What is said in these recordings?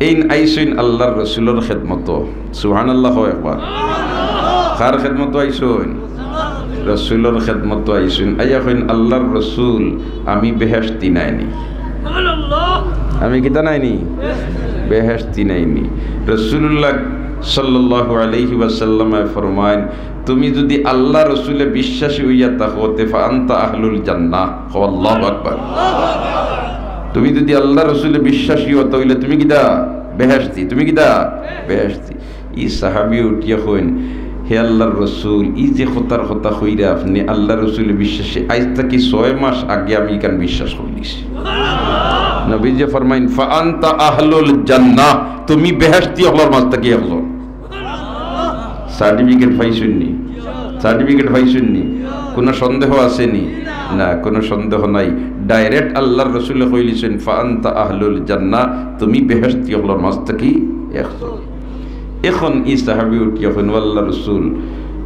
এইন আইসইন আল্লাহর রসুলের খেদমত সুবহানাল্লাহ একবার কার খেদমত আইসইন রসুলের খেদমত আইসইন আইয়া কইন আল্লাহর রসুল আমি বেহেশতি নাইনি আমি কিতা নাইনি বেহেশতি নাইনি রাসূলুল্লাহ সাল্লাল্লাহু আলাইহি ওয়াসাল্লাম ফরমায় তুমি যদি আল্লাহ রসুলে বিশ্বাসী হইয়া থাকো ফা আনতা আহলুল জান্নাহ আল্লাহু আকবার তুমি যদি আল্লাহ রসুলে বিশ্বাসী হও তাহলে তুমি কিতা বেহেশতি তুমি কিতা বেহেশতি ই সাহাবী উঠিয়া কইন হে আল্লাহর রসুল ই যে খতার কথা কইরা আপনি আল্লাহ রসুলে বিশ্বাসী আজ থেকে 6 মাস আগে আমি কেন বিশ্বাস করিছি নবীজি ফরমাইন ফা আনতা আহলুল জান্নাহ তুমি বেহেশতি হলার মাঝ থেকে হলো সার্টিফিকেট পাইছুননি সার্টিফিকেট পাইছুননি কোনো সন্দেহ আসেনি না কোনো সন্দেহ নাই ডাইরেক্ট আল্লাহর রসুল কইলিছেন ফা আনতা আহলুল জান্নাহ তুমি বেহেশতি হলার মাঝ থেকে হলো এখন ই সাহাবী উঠিয়া কইন আল্লাহর রসুল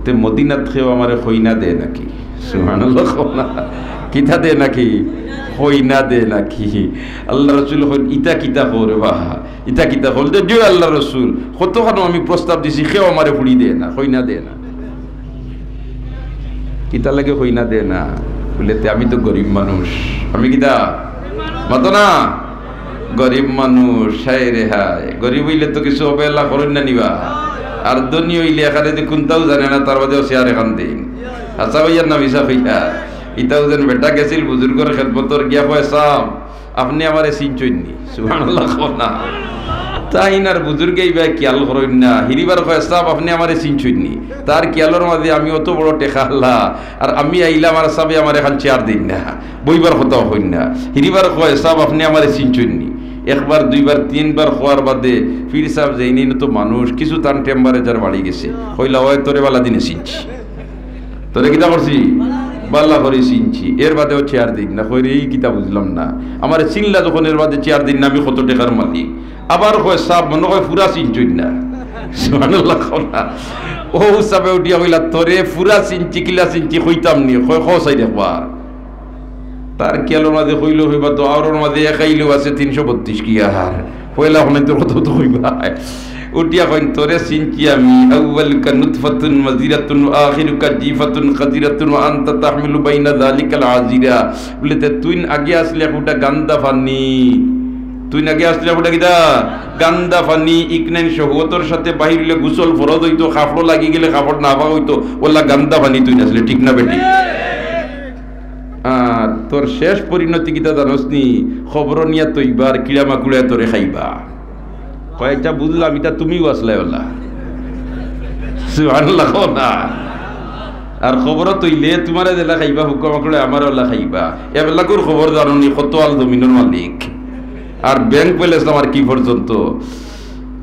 তে মদিনাত খেও আমারে কইনা দে নাকি সুবহানাল্লাহ কিতা দে নাকি হইনা দে নাকি আল্লাহ রসুল হইন ইটা কিতা করে বাহ ইটা কিতা হল যে দিও আল্লাহ রসুল কতখানো আমি প্রস্তাব দিছি খেও আমারে ফুড়ি দে না হইনা দে না কিতা লাগে হইনা দে না বলেতে আমি তো গরিব মানুষ আমি কিতা মতো না গরিব মানুষ হায় রে হায় গরিব হইলে তো কিছু অবহেলা করেন না নিবা আর ধনী হইলে এখানে যে কোনটাও জানে না তার বাদেও শেয়ার এখান দিন হাসা ভাইয়ার নাম হিসাব হইয়া ইতাও যেন বেটা গেছিল বুজুর্গর খেদমতর গিয়া কয় সাহেব আপনি আমারে চিনচইননি সুবহানাল্লাহ না তাই নার বুজুর্গেই ভাই খেয়াল করেন না হিরিবার কয় সাহেব আপনি আমারে চিনচইননি তার খেয়ালের মাঝে আমি অত বড় টেকা আল্লাহ আর আমি আইলাম আর সাহেব আমার এখন চেয়ার দিন না বইবার কথাও হইন না হিরিবার কয় সাহেব আপনি আমারে চিনচইননি একবার দুইবার তিনবার খোয়ার বাদে ফির সাহেব যাইনি তো মানুষ কিছু তার টেম্পারেচার বাড়ি গেছে কইলা ওই তোরে বালা দিনে চিনছি তোরে কিতা করছি বাল্লা করে চিনছি এর বাদেও চেয়ার দিন না কই এই কিতা বুঝলাম না আমার চিনলা যখন এর বাদে চেয়ার দিন না আমি কত টাকার মালিক আবার কয় সাহেব মনে হয় পুরা চিনছই না সুবহানাল্লাহ না ও সাহেব উঠিয়া কইলা তোরে পুরা চিনছি কিলা চিনছি কইতাম নি কয় খসাই দেখবার তার কেলোর মাঝে কইল হইবা তো আওর মাঝে একাইলো আছে 332 কি আর পয়লা হনে তো কত তো হইবা উঠিয়া কইন তোরে চিনছি আমি আউয়াল কা নুতফাতুন মাজিরাতুন আখিরু কা জিফাতুন খাজিরাতুন ওয়া আনতা তাহমিলু বাইনা যালিকাল আজিরা বলতে তুই আগে আসলে একটা গান্দা ফানি তুই আগে আসলে একটা কিটা গান্দা ফানি ইকনেন শহওয়াতর সাথে বাহিরলে গোসল ফরজ হইতো কাপড় লাগি গেলে কাপড় না পাওয়া হইতো ওলা গান্দা ফানি তুই আসলে ঠিক না বেটি আর তোর শেষ পরিণতি কিতা জানোস নি খবর নিয়া তো এবার কিড়া মাকুড়া তোরে খাইবা কয়েকটা বুঝলাম এটা তুমিও আসলে ওলা সুবহানাল্লাহ না আর খবর তৈলে তোমারে জেলা খাইবা হুকুম মাকুড়া আমার ওলা খাইবা এবেলাকুর খবর জানো নি কত আল জমিনের মালিক আর ব্যাংক ব্যালেন্স আমার কি পর্যন্ত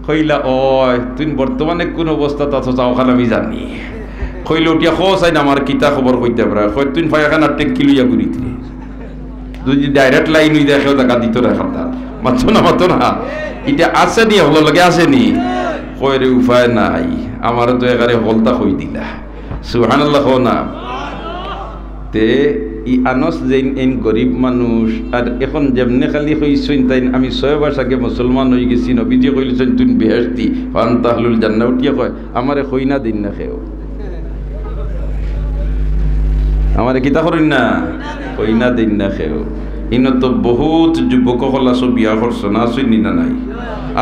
কইলা ওই তুই বর্তমানে কোন অবস্থাতে আছো চাও খান আমি জানি কইলে উঠিয়া খোসাই না আমার কিতা খবর কইতে পারা কই তুই ফায়াখানা ট্যাঙ্কি লইয়া ঘুরিতে যদি ডাইরেক্ট লাইন হই দেখেও টাকা দিত না খাতা মাতো না এটা আছে নি হলো লাগে আছে নি কই রে উপায় নাই আমার তো একারে হলতা কই দিলা সুবহানাল্লাহ না তে ই আনস যেন এন গরিব মানুষ আর এখন যেমনে খালি হইছেন তাই আমি 6 মাস আগে মুসলমান হয়ে গেছি নবীজি কইলেছেন তুই বেহেশতি ফান্তা আহলুল জান্নাহ উঠিয়া কয় আমারে কইনা দিন না খেও আমারে কিতা করেন না কইনা দিন না খেও ইনো তো বহুত যুবক হল আসো বিয়া করছো না আসই নি না নাই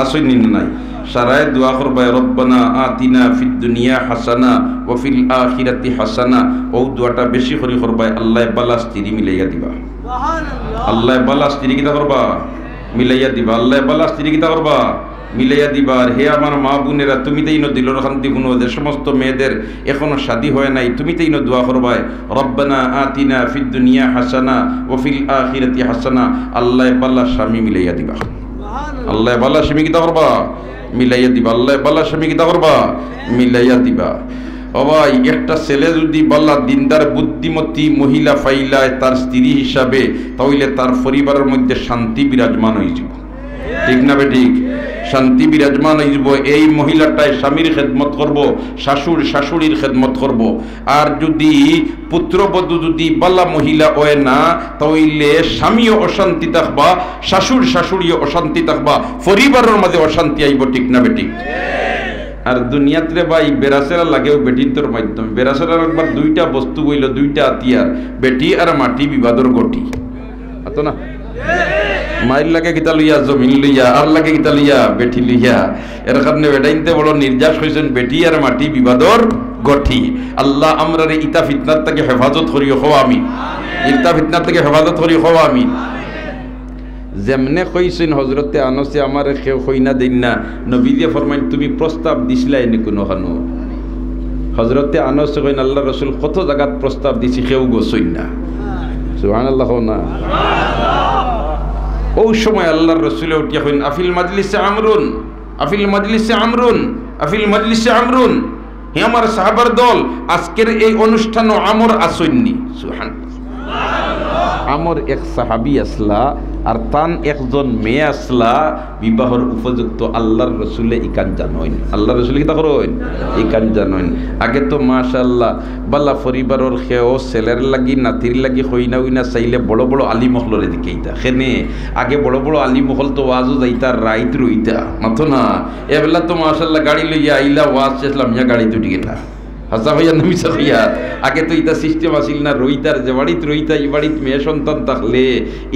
আসই নি না নাই সারায় দোয়া করবা রব্বানা আতিনা ফিদ দুনিয়া হাসানা ওয়া ফিল আখিরাতি হাসানা ও দোয়াটা বেশি করে করবা আল্লাহ বালা স্ত্রী মিলাইয়া দিবা সুবহানাল্লাহ আল্লাহ বালা স্ত্রী কিতা করবা মিলাইয়া দিবা আল্লাহ বালা স্ত্রী কিতা করবা মিলাইয়া দিবা আর হে আমার মা বোনেরা তুমি তো ইনো দিলর শান্তি গুণ যে সমস্ত মেয়েদের এখনো শাদী হয় নাই তুমি তো ইনো দোয়া করবা রব্বানা আতিনা ফিদ দুনিয়া হাসানা ওয়া ফিল আখিরাতি হাসানা আল্লাহ বালা স্বামী মিলাইয়া দিবা সুবহানাল্লাহ আল্লাহ বালা স্বামী কিতা করবা মিলাইয়া দিবা আল্লাহ বালা স্বামী কিতা করবা মিলাইয়া দিবা ও ভাই একটা ছেলে যদি বাল্লা দিনদার বুদ্ধিমতী মহিলা পাইলায় তার স্ত্রী হিসাবে তাহলে তার পরিবারের মধ্যে শান্তি বিরাজমান হয়ে যাব ঠিক না বে ঠিক শান্তি বিরাজমান হইব। এই মহিলাটাই স্বামীর খেদমত করব, শাশুড় শাশুড়ির খেদমত করব। আর যদি পুত্রবধূ যদি বালা মহিলা হয় না, তাহলে স্বামীও অশান্তি থাকবা, শাশুড় শাশুড়িও অশান্তি থাকবা, পরিবারের মাঝে অশান্তি আইব। ঠিক না বেটি? আর দুনিয়াতে ভাই বেড়াচেরা লাগেও বেটিন্তর মাধ্যমে। বেড়াচেরার একবার দুইটা বস্তু বইল, দুইটা হাতিয়ার, বেটি আর মাটি বিবাদর গটি। আতো না মাইর লাগে কিতা লইয়া, জমিন লইয়া, আর লাগে কিতা লইয়া, বেটি লইয়া। এর কারণে বেটাইনতে বড় নির্যাস হয়েছেন, বেটি আর মাটি বিবাদর গঠি। আল্লাহ আমরা রে ইতা ফিতনার থেকে হেফাজত করিও হওয়া আমি, ইতা ফিতনার থেকে হেফাজত করিও হওয়া আমি। যেমনে কইছেন হজরতে আনসে আমার কেউ কইনা দিন না, নবী দিয়ে ফরমাইন তুমি প্রস্তাব দিছিলা এনে কোনো খানো। হজরতে আনসে কইন আল্লাহ রসুল কত জায়গাত প্রস্তাব দিছি, কেউ গোসইন না। সুবহানাল্লাহ না। ওই সময় আল্লাহর রসুলে উঠিয়া কইন আফিল মাজলিসে আমরুন, আফিল মাজলিসে আমরুন, আফিল মাজলিসে আমরুন। হে আমার সাহাবার দল, আজকের এই অনুষ্ঠানও আমর আসইননি। সুবহানাল্লাহ। আমর এক সাহাবী আসলা, আর তান একজন মেয়ে আসলা বিবাহর উপযুক্ত। আল্লাহর রসুলে ইকান জানইন, আল্লাহর রসুল কি তা করেন, ইকান জানইন। আগে তো মাশাআল্লাহ বালা পরিবারের খেও ছেলের লাগি নাতির লাগি হইনা হইনা চাইলে বড় বড় আলী মহলরে দিকে ইতা খেনে। আগে বড় বড় আলী মহল তো ওয়াজও যাইতা, রাইত রইতা মাথো না। এবেলা তো মাশাআল্লাহ গাড়ি লইয়া আইলা, ওয়াজ শেষলাম ইয়া গাড়ি তো টিকে না। হাসা হইয়া নামিসা হইয়া। আগে তো ইতা সিস্টেম আসিল না, রইতার যে বাড়িত রইতা, এই বাড়িত মেয়ে সন্তান থাকলে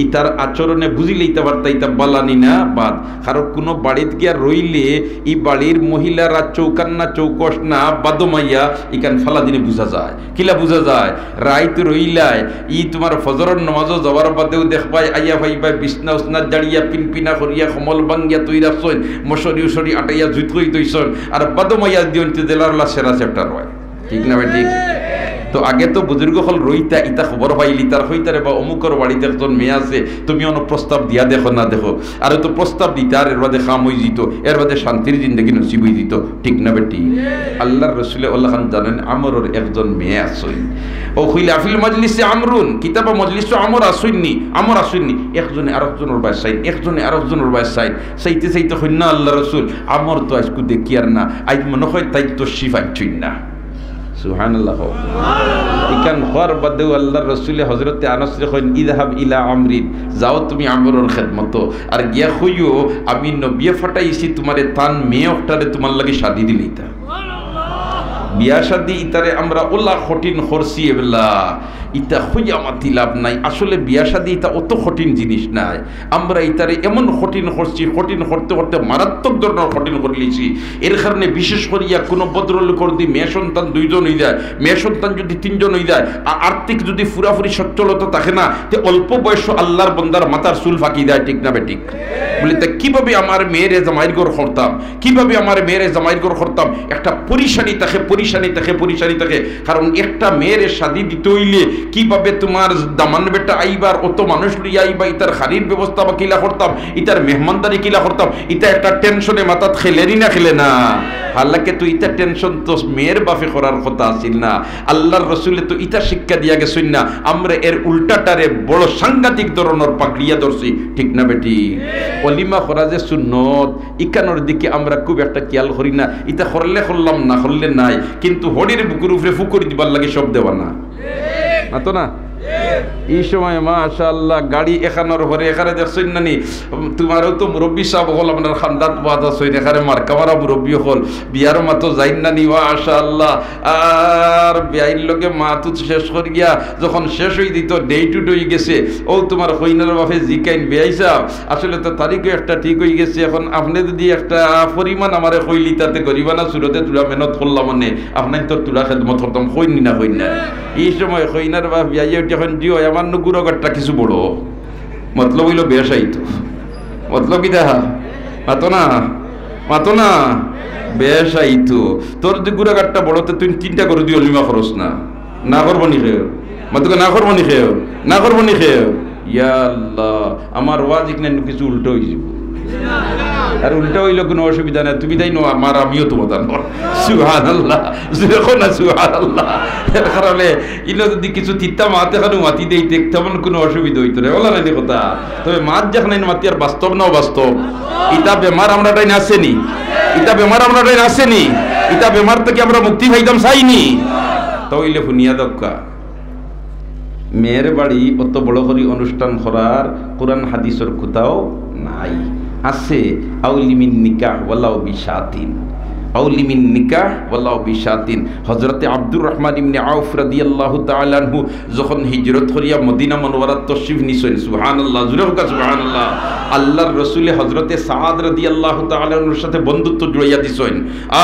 ইতার আচরণে বুঝিলে ইতা বার্তা ইতা বালানি না বাদ। কারণ কোনো বাড়িত গিয়া রইলে ই বাড়ির মহিলারা চৌকান না চৌকস না বাদমাইয়া ইকান ফালা দিনে বুঝা যায়। কিলা বুঝা যায়? রাইত রইলায় ই তোমার ফজরের নমাজও যাওয়ার বাদেও দেখবাই আইয়া ভাইবাই বিছনা উসনা জাড়িয়া পিনপিনা করিয়া কমল বাঙ্গিয়া তৈরা সইন, মশরি উসরি আটাইয়া জুত করি তৈছন, আর বাদমাইয়া দিয়ন্তে জেলারলা সেরা চ্যাপ্টার হয়। ঠিক না ভাই? ঠিক। তো আগে তো বুজুর্গ হল রইতা, ইতা খবর পাইলি তার হইতারে বা অমুকর বাড়িতে একজন মেয়ে আছে, তুমি অন্য প্রস্তাব দিয়া দেখো না দেখো, আর তো প্রস্তাব দিতে আর এর বাদে খাম হয়ে যেত, এর বাদে শান্তির জিন্দগি নসিব হয়ে যেত। ঠিক না বেটি? আল্লাহর রসুলে আল্লাহ খান জানেন আমরের একজন মেয়ে আসইন। ও হইলে আফিল মজলিসে আমরুন, কিতাবা মজলিস আমর আসইননি, আমর আসইননি। একজনে আরেকজনের বাই সাইন, একজনে আরেকজনের বাই সাইন, চাইতে চাইতে হইন না আল্লাহ রসুল আমর তো আজকু দেখি আর না, আজ মনে হয় তাই তো শিফাইন না। সুবহানাল্লাহ। ইকান হওয়ার বাদেও আল্লাহর রসুলে হজরতে আনাস কইন ইযহাব ইলা আমরিন, যাও তুমি আমরের খেদমত। আর গিয়া কইও আমি নবী ফাটাইছি তোমারে তান মেয়ে ওটারে তোমার লাগি শাদি দিলেইতা। বিয়া শাদি ইতারে আমরা ওলা কঠিন করছি, এবেলা ইতা খুঁজে আমাতি লাভ নাই। আসলে বিয়া শাদি ইতা অত কঠিন জিনিস নাই। আমরা ইতারে এমন কঠিন করছি, কঠিন করতে করতে মারাত্মক ধরনের কঠিন করে লিছি। এর কারণে বিশেষ করিয়া কোনো ভদ্রলোকর দি মেয়ে সন্তান 2 জন হয়ে যায়, মেয়ে সন্তান যদি 3 জন হয়ে যায়, আর্থিক যদি পুরাপুরি সচ্ছলতা থাকে না, তে অল্প বয়স আল্লাহর বন্দার মাথার চুল ফাঁকি দেয়। ঠিক না বেঠিক? বলি তা কিভাবে আমার মেয়েরে জামাইর ঘর করতাম, কিভাবে আমার মেয়েরে জামাইর ঘর করতাম? একটা পরিশানি থাকে, পরিশানি থাকে, পরিশানি থাকে। কারণ একটা মেয়ের শাদি দিতে হইলে কিভাবে তোমার দামান বেটা আইবার, অত মানুষ লইয়া আইবা, ইতার খারির ব্যবস্থা বা কিলা করতাম, ইতার মেহমানদারি কিলা করতাম, ইতা একটা টেনশনে মাথাত খেলেনি না খেলে না। হালাকে তো ইতা টেনশন তো মেয়ের বাপে করার কথা আসিল না। আল্লাহর রসুলে তো ইতা শিক্ষা দিয়া গেছেন না, আমরা এর উল্টাটারে বড় সাংঘাতিক ধরনের পাকড়িয়া ধরছি। ঠিক না বেটি? অলিমা করা যে সুন্নত, ইকানোর দিকে আমরা খুব একটা খেয়াল করি না। ইতা করলে করলাম, না করলে নাই। কিন্তু হরির বুকুর উপরে ফুকুরি দিবার লাগে সব দেওয়া না তো না। এই সময় মাশাআল্লাহ গাড়ি এখানোর ঘরে এখানে দেখছেন নানি, তোমারও তো মুরব্বী সাহেব হল, আপনার খান্দাত বাদ আছে এখানে মার্কামারা মুরব্বী হল, বিয়ার মাতো যাইন নানি মাশাআল্লাহ। আর বিয়াইর লগে মাতুত শেষ করি গিয়া যখন শেষ হয়ে দিত, ডে টু ডে গেছে, ও তোমার হইনার বাপে জিকাইন বিয়াই সাহেব আসলে তো তারিখও একটা ঠিক হয়ে গেছে। এখন আপনি যদি একটা পরিমাণ আমারে কইলি তাতে করিবা না, সুরতে তুলা মেহনত করলাম, মানে আপনার তো তুলা খেদমত করতাম, কইনি না কইন না। এই সময় হইনার বাপ বিয়াই যখন জিও আমার নুগুরগরটা কিছু বড় মতলব হইল বেশাইত, মতলব কি দেখা মাতো না, মাতো না বেশাইত। তোর যে গুড়াগারটা বড়তে তুই চিন্তা করে দিও লিমা খরচ না, না করবো নি খেয়েও, মাতোকে না করবো নি খেয়েও, না করবো নি খেয়েও। ইয়া আল্লাহ, আমার ওয়াজ এখানে কিছু উল্টো হয়ে যাব। আর উল্টা হইল কোনো অসুবিধা নাই, তুমি তাই নো আমার আমিও তোমার সুবহানাল্লাহ, যখন না সুবহানাল্লাহ। এর কারণে ইলো যদি কিছু তিত্তা মাতে খানো মাতি দেই তেমন কোনো অসুবিধা হইতো না, বলা নাই কথা। তবে মাছ যেখানে মাতি আর বাস্তব নাও বাস্তব, ইটা বেমার আমরা টাইন আসেনি, ইটা বেমার আমরা টাইন আসেনি, ইটা বেমার থেকে আমরা মুক্তি পাইতাম চাইনি। তাইলে শুনিয়া দক্কা মেয়ের বাড়ি অত বড় করে অনুষ্ঠান করার কোরআন হাদিসের কোথাও নাই। আছে আউলিমিন নিকাহ ওয়ালাউ বিশাতিন, আউলিমিন নিকাহ ওয়ালাউ বিশাতিন। হযরতে আব্দুর রহমান ইবনে আউফ রাদিয়াল্লাহু তাআলা আনহু যখন হিজরত করিয়া মদিনা মুনওয়ারাত তশরিফ নিছেন, সুবহানাল্লাহ, জোরে হোক সুবহানাল্লাহ, আল্লাহর রাসূলে হযরতে সাদ রাদিয়াল্লাহু তাআলা আনহুর সাথে বন্ধুত্ব জড়াইয়া দিছেন।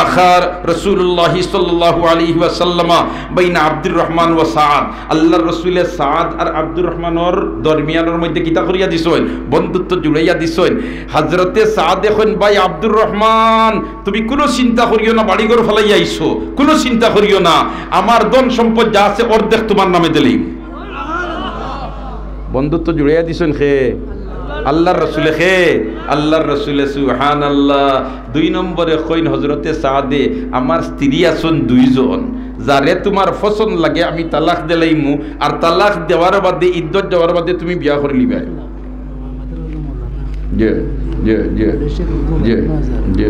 আখার রাসূলুল্লাহ সাল্লাল্লাহু আলাইহি ওয়াসাল্লাম বাইনা আব্দুর রহমান ওয়া সাদ, আল্লাহর রাসূলে সাদ আর আব্দুর রহমানের দরমিয়ানের মধ্যে কিতা করিয়া দিছেন, বন্ধুত্ব জড়াইয়া দিছেন। হযরতে সাদ এখন ভাই আব্দুর রহমান তুমি কোন চিন্তা করিও না, বাড়িঘর ফেলাই আইছো, কোনো চিন্তা করিও না, আমার ধন সম্পদ যা আছে অর্ধেক তোমার নামে দিলেই। বন্ধুত্ব জুড়াইয়া দিছেন খে আল্লাহর রাসূলে, খে আল্লাহর রাসূলে, সুবহানাল্লাহ। 2 নম্বরে কইন হযরতে সাদে আমার স্ত্রী আছেন 2 জন, যারে তোমার পছন্দ লাগে আমি তালাক দিলাইমু, আর তালাক দেওয়ার বাদে ইদ্যত দেওয়ার বাদে তুমি বিয়া করে লিবা। জি জি জি জি জি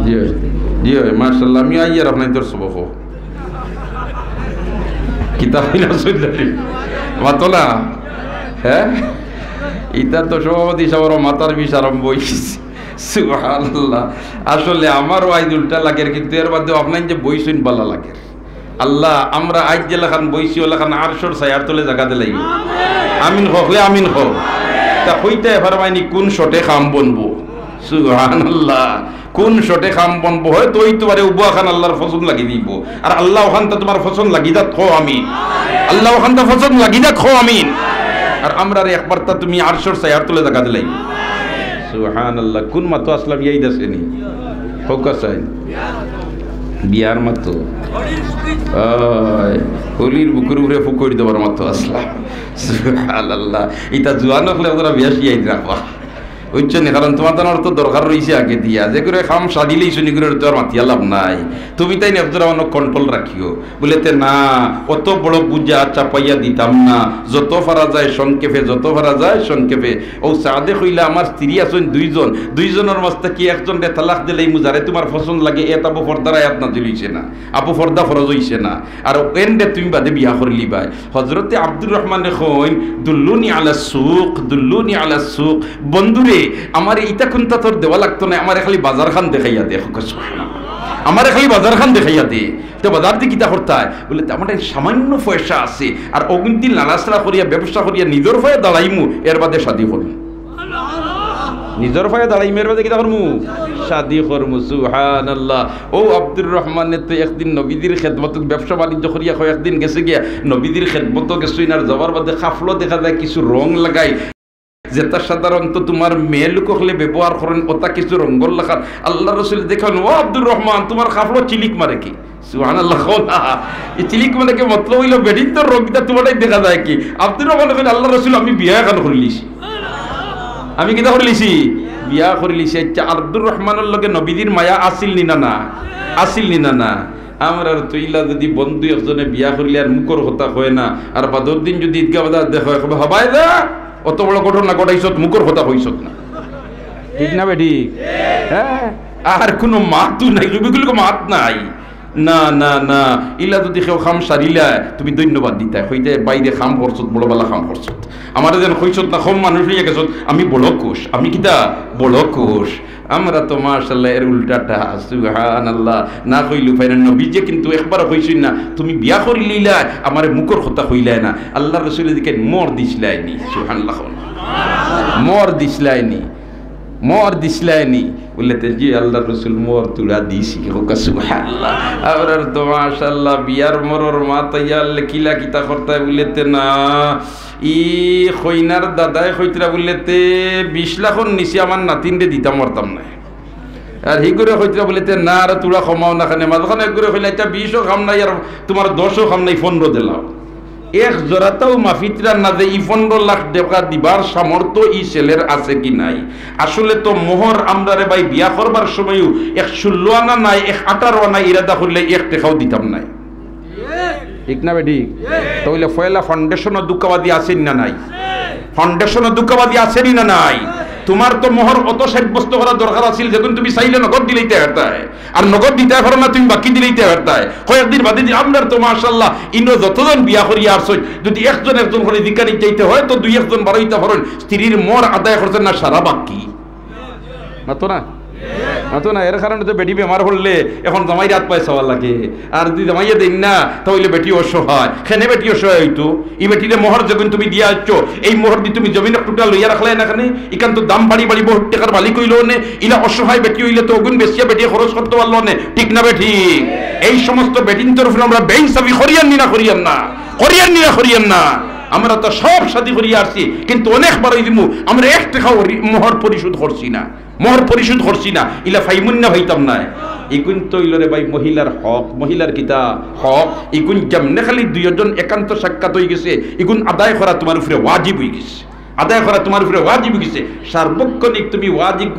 জি জি মাশাআল্লাহ। আমি আইয়ার আপনার তোর সবক কিতাব না শুনলি মাতলা, হ্যাঁ ইটা তো সভাপতি সাহেবের মাথার বিষ আরম্ভ হয়েছে, সুবহানাল্লাহ। আসলে আমারও আইজ উল্টা লাগে, কিন্তু এর বাদে আপনার যে বই শুন বালা লাগে। আল্লাহ আমরা আজ যে লেখান বইছি ও লেখান আরশোর ছায়ার তলে জায়গা দিলাই, আমিন হোক, আমিন হোক। তা হইতে ফারমাইনি কোন শটে খাম বনবো, সুবহানাল্লাহ, কোন শটে খাম বনবো, হয়তো ওই তোমারে উবুয়া খান আল্লাহর পছন্দ লাগি দিব, আর আল্লাহ ওখানটা তোমার পছন্দ লাগি দা খো আমিন, আল্লাহ ওখানটা পছন্দ লাগি দা খো আমিন। আর আমরা রে একবার তা তুমি আরশোর ছায়ার তলে জায়গা দিলাই, সুবহানাল্লাহ। কোন মাতো আসলাম এই দেশেনি হোক চাই বিয়ার মতো হলির বুকুর উপরে ফুকরি দেবার মতো আসলাম, সুবহানাল্লাহ। এটা জোয়ান হলে ওরা বেশি আইত রাখবা বুঝছেন, কারণ তোমার তো দরকার রয়েছে আগে দিয়া, যে করে খাম সাদিলেই শুনি করে তো আর মাতিয়া লাভ নাই। তুমি তাই নেফজরা অনেক কন্ট্রোল রাখিও, বলেতে না অত বড় বুঝা চাপাইয়া দিতাম না, যত ফারা যায় সংক্ষেপে, যত ফারা যায় সংক্ষেপে। ও সাদে কইলা আমার স্ত্রী আছেন 2 জন, 2 জনের মধ্যে কি একজন রে তালাক দিলেই মুজারে তোমার পছন্দ লাগে, এত আপু ফর্দার আয়াত না দিলইছে না, আপু ফর্দা ফরজ হইছে না, আর এন্ডে তুমি বাদে বিয়া করলি ভাই। হযরতে আব্দুর রহমান কইন দুল্লুনি আলা সুক, দুল্লুনি আলা সুক, বন্ধুরে আমার ইটা কোনটা তোর দেওয়া লাগতো না, আমার খালি বাজার খান দেখাইয়া দে, আমার খালি বাজার খান দেখাইয়া দে। তো বাজার দিয়ে কিতা করতে হয় বলে আমার সামান্য পয়সা আছে, আর অগুন্তিল নালাসরা করিয়া ব্যবসা করিয়া নিজের ভয়ে দাঁড়াইমু, এর বাদে শাদি করমু, নিজের ভয়ে দাঁড়াইমু, এর বাদে কিতা করমু, শাদি করমু, সুবহানাল্লাহ। ও আব্দুর রহমানের তো একদিন নবীদের খেদমত ব্যবসা বাণিজ্য করিয়া একদিন গেছে গিয়া নবীদের খেদমত গেছে, আর যাবার বাদে খাফলো দেখা যায় কিছু রং লাগাই, যেটা সাধারণত তোমার মেয়ে লোক হলে ব্যবহার করেন, ওটা কিছু রঙ্গল লেখার। আল্লাহ রসুল দেখেন ও আব্দুর রহমান তোমার খাফলো চিলিক মারে কি, সুবহানাল্লাহ। এই চিলিক মানে কি মতলব হইল বেডিং তো রোগটা তোমারটাই দেখা যায় কি। আব্দুর রহমান বলেন আল্লাহ রসুল আমি বিয়া কেন করলিছি, আমি কিনা করলিছি, বিয়া করলিছি। আচ্ছা আব্দুর রহমানের লগে নবীদের মায়া আসিল নি না, না আসিল নি না, না আমরা তুইলা যদি বন্ধু একজনে বিয়া করলে আর মুখর কথা হয় না, আর বাদর দিন যদি ঈদগাহ বাজার দেখা হবাই দা অত বড় ঘটনা ঘটাইছত, মুখর কথা হইছত না, ঠিক না বেটি? হ্যাঁ, আর কোনো মাতু নাই, রবিগুলো মাত নাই, না না না। ইলা যদি কেউ খাম সারিলা তুমি ধন্যবাদ দিতা, হইতে বাইরে খাম করছত, বড় বেলা খাম করছত, আমার যেন হইছত না কম মানুষ হইয়া গেছত, আমি বড় কোষ, আমি কিতা বড় কোষ। আমরা তো মাশাআল্লাহ এর উল্টাটা, সুবহানাল্লাহ। না কইলু ফাইনা নবীজে কিন্তু একবার কইছিন না তুমি বিয়া করিলিলা আমার মুখর কথা কইলাই না, আল্লাহর রাসূলের দিকে মর দিছলাইনি, সুবহানাল্লাহ, মর দিছলাইনি, মর দিছলাইনি বলতে জি আল্লাহর রাসূল মর তুলা দিছি, হোক সুবহানাল্লাহ। আর তো মাশাআল্লাহ বিয়ার মরর মাতাইয়া কিলা কিতা করতে বলতে না, ই কইনার দাদাই কইতরা বলতে 20 লাখর নিচে আমার নাতিনরে দিতাম পারতাম না, আর হি করে কইতরা বলতে না আর তুলা কমাও না, খানে মাঝখানে করে কইলা এটা 20ও খাম নাই আর তোমার 10ও খাম নাই, 15 দিলাও। এক জোড়াতেও মাফিতরা না যে 15 লাখ টাকা দিবার সামর্থ্য এই ছেলের আছে কি নাই। আসলে তো মোহর আমরা রে ভাই বিয়া করবার সময়ও 16 আনা নাই 18 আনা ইরাদা করলে 1 টাকাও দিতাম নাই, ঠিক না বেটি? তাহলে পয়লা ফাউন্ডেশনও দুঃখবাদী আছেন না নাই? ফাউন্ডেশনও দুঃখবাদী আছেনই না নাই? তোমার তো মোহর অত সাব্যস্ত করা দরকার আছিল যখন তুমি চাইলে নগদ দিলেইতে হারতায়, আর নগদ দিতে পারো না তুমি বাকি দিলেইতে হারতায়। কয়েকদিন বাদে আপনার তো মাশাআল্লাহ ইনো যতজন বিয়া করিয়া আসছেন যদি একজন করে দিকানি চাইতে হয় তো 2-1 বারোইতে পারেন, স্ত্রীর মোর আদায় করছেন না সারা বাকি মাতো না মাতো না। এর কারণে তো বেটি বেমার হলে এখন জামাই রাত পায় সবার লাগে, আর যদি জামাইয়া দিন না তাহলে বেটি অসহায়। খেনে বেটি অসহায় হইতো এই বেটিরে মোহর যখন তুমি দিয়া আসছো এই মোহর দিয়ে তুমি জমিন টুটা লইয়া রাখলে না খানে ইকান তো দাম বাড়ি বাড়ি বহুত টাকার মালিক হইল নে, ইলা অসহায় বেটি হইলে তো ওগুন বেশিয়া বেটি খরচ করতে পারলো নে, ঠিক না বেটি? এই সমস্ত বেটির তরফে আমরা বেইনসাফি করিয়ান না করিয়ান না করিয়ান না করিয়ান না। আমরা তো সব শাদী করিয়া আসছি কিন্তু অনেকবারই দিমু আমরা 1 টাকাও মোহর পরিশোধ করছি না, মোহর পরিশোধ করছি না, ইলা ফাইমুন না হইতাম না। ইগুন তৈল রে ভাই মহিলার হক, মহিলার কিতা হক, ইগুন যেমনে খালি 2 জন একান্ত সাক্ষাৎ হয়ে গেছে ইগুন আদায় করা তোমার উপরে ওয়াজিব হয়ে গেছে, আদায় করা তোমার উপরে ওয়াজিব হয়ে গেছে। সার্বক্ষণিক তুমি ওয়াজিব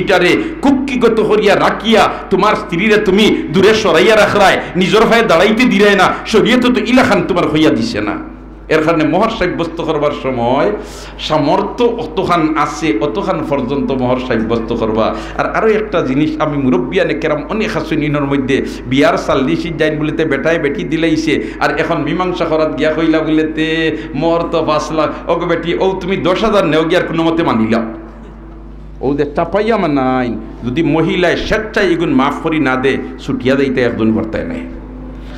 ইটারে কুক্ষিগত করিয়া রাখিয়া তোমার স্ত্রীরে তুমি দূরে সরাইয়া রাখরায়, নিজের ভাই দাঁড়াইতে দিলে না, শরীয়তে তো ইলাখান তোমার হইয়া দিছে না। এর কারণে মোহর সাব্যস্ত করবার সময় সামর্থ্য অতখান আছে অতখান পর্যন্ত মোহর সাব্যস্ত করবা। আর আরো একটা জিনিস আমি মুরব্বিয়ানে কেরাম অনেক হাসিনের মধ্যে বিয়ার 40 যাইন বলিতে বেটায় বেটি দিলাইছে, আর এখন মীমাংসা করাত গিয়া কইলা বলিতে মোহর তো 5 লাখ, ওকে বেটি ও তুমি 10,000 নেও গিয়ার কোনো মতে মানিলাম, ও যে চাপাইয়া মানাই যদি মহিলায় স্বেচ্ছায় এগুন মাফ করি না দে ছুটিয়া দিতে একজন বর্তায় নাই।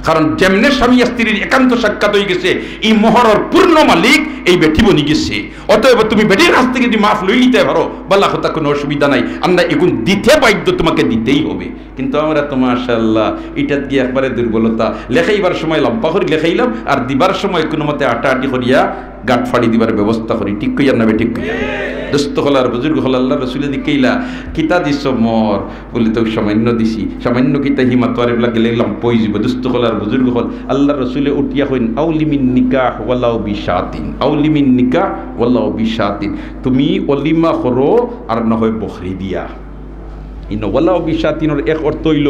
কারণ যেমনে স্বামী স্ত্রীর একান্ত সাক্ষাৎ হয়ে গেছে এই মোহরের পূর্ণ মালিক এই বেটি বনি গেছে। অতএব তুমি বেটির কাছ থেকে যদি মাফ লই নিতে পারো বলা কথা কোনো অসুবিধা নাই, আমরা এগুন দিতে বাধ্য, তোমাকে দিতেই হবে। কিন্তু আমরা তো মাশাআল্লাহ এটা দিয়ে একবারে দুর্বলতা, লেখাইবার সময় লম্বা করে লেখাইলাম আর দিবার সময় কোনো মতে আটাআটি করিয়া গাঁট ফাড়ি দিবার ব্যবস্থা করি, ঠিক কইয়া না ঠিক কইয়া? দোস্ত হলার বুজুর্গ হল আল্লাহ রসুলে দিকেইলা কিতা দিস মর বলে তো সামান্য দিছি, সামান্য কিতা হিমা তোয়ারেবলা গেলে লম্পই যাব। দোস্ত হলার বুজুর্গ হল আল্লাহ রসুলে উঠিয়া হইন আউলিমিন নিকাহ ওয়ালাউ বিশাতিন, আউলিমিন নিকাহ ওয়ালাউ বিশাতিন, তুমি অলিমা করো আর না হয় বখরি দিয়া। ইনওয়ালাও বিশাতিনের এক অর্থ হইল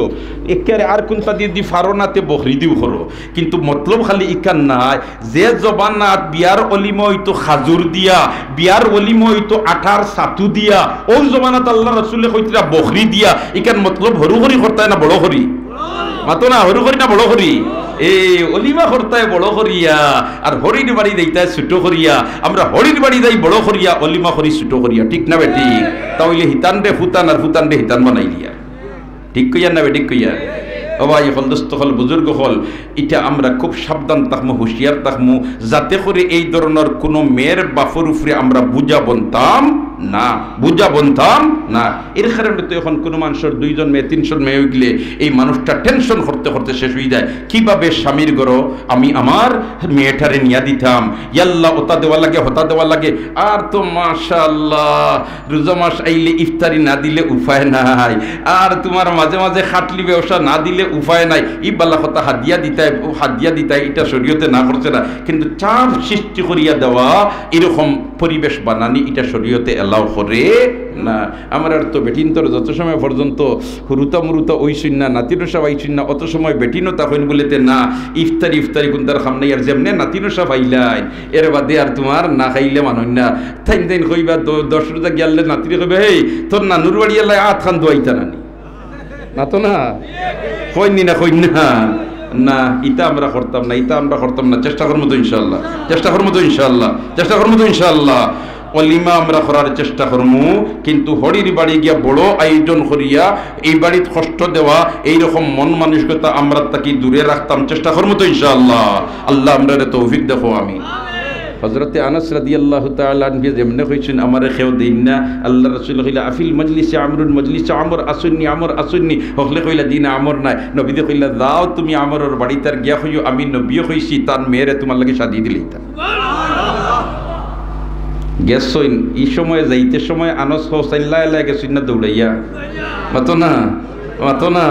একেবারে আর কোনটা দিয়ে দি ফারোনাতে বখরি দিও করো, কিন্তু মতলব খালি ইকান নাই যে জবানাত বিয়ার অলিমা হইতো খাজুর দিয়া, বিয়ার অলিমা হইতো আঠার সাতু দিয়া, ও জবানাত আল্লাহ রসুলে কইতরা বখরি দিয়া। ইকান মতলব হরু হরি করতায় না বড় হরি মাতো না, হরু হরি না বড় হরি? এই অলিমা করতায় বড় করিয়া আর হরির বাড়ি দেইতায় ছোট করিয়া, আমরা হরির বাড়ি দেই বড় করিয়া অলিমা করি ছোট করিয়া, ঠিক না বেটি? তাহলে হিতান রে ফুতান আর ফুতান রে হিতান বানাই দিয়া, ঠিক কইয়া না বেটি কইয়া? ও ভাই হল দোস্ত হল বুজুর্গ হল, এটা আমরা খুব সাবধান থাকমু, হুঁশিয়ার থাকমু যাতে করে এই ধরনের কোনো মেয়ের বাপর উপরে আমরা বুঝা বনতাম না, বুঝা বনতাম না। এর কারণে তো এখন কোনো মানুষের 2 জন মেয়ে 3 জন মেয়ে হইলে এই মানুষটা টেনশন করতে করতে শেষ হয়ে যায়, কিভাবে স্বামীর ঘর আমি আমার মেয়েটারে নিয়া দিতাম, ইয়াল্লাহ ওতা দেওয়া লাগে হতা দেওয়া লাগে। আর তো মাশাআল্লাহ রোজা মাস আইলে ইফতারি না দিলে উপায় নাই, আর তোমার মাঝে মাঝে খাটলি ব্যবসা না দিলে উপায় নাই, ইবাল্লা কথা হাদিয়া দিতাই এটা শরীয়তে না করছে না, কিন্তু চাপ সৃষ্টি করিয়া দেওয়া এরকম পরিবেশ বানানি এটা শরীয়তে এলাও করে না। আমার তো বেটিনতর যত সময় পর্যন্ত হুরুতা মুরুতা ওইসুন না, নাতিনসা পাইছুন না, অত সময় বেটিনতা হইন বলেতে না ইফতারি কোনটার খাম নাই। আর যেমনে নাতিনসা পাইলাই এর বাদে আর তোমার না খাইলে মানুষ না থাইন কইবা 10 রোজা গিয়ালে নাতিরে কইবে হেই তোর নানুর বাড়ি এলাই 8 খান দোয়াইতা নানি না তো না কইনি না কইন না না, ইটা আমরা করতাম না, ইটা আমরা করতাম না। চেষ্টা করবো তো ইনশাআল্লাহ, চেষ্টা করবো তো ইনশাআল্লাহ, চেষ্টা করবো তো ইনশাআল্লাহ। অলিমা আমরা করার চেষ্টা করবো, কিন্তু হরির বাড়ি গিয়া বড় আয়োজন করিয়া এই বাড়ির কষ্ট দেওয়া এইরকম মন মানসিকতা আমরা তাকে দূরে রাখতাম, চেষ্টা করবো তো ইনশাআল্লাহ। আল্লাহ আমরা তৌফিক দেখো। আমি হযরতে আনাস রাদিয়াল্লাহু তাআলা আনহু যেমনে কইছেন আমারে খেও দিন না, আল্লাহ রাসূল কইলা আফিল মজলিসে আমরুন মজলিসে আমর আসুন্নি হকলে কইলা দিন আমর নাই, নবী দে কইলা যাও তুমি আমরের বাড়িতে আর গিয়া কইও আমি নবীও কইছি তার মেয়েরে তোমার লাগে শাদি দিলেইতা। গেছইন এই সময় যাইতে সময় আনাস হোসেন লাই গেছইন না দৌড়াইয়া মাতো না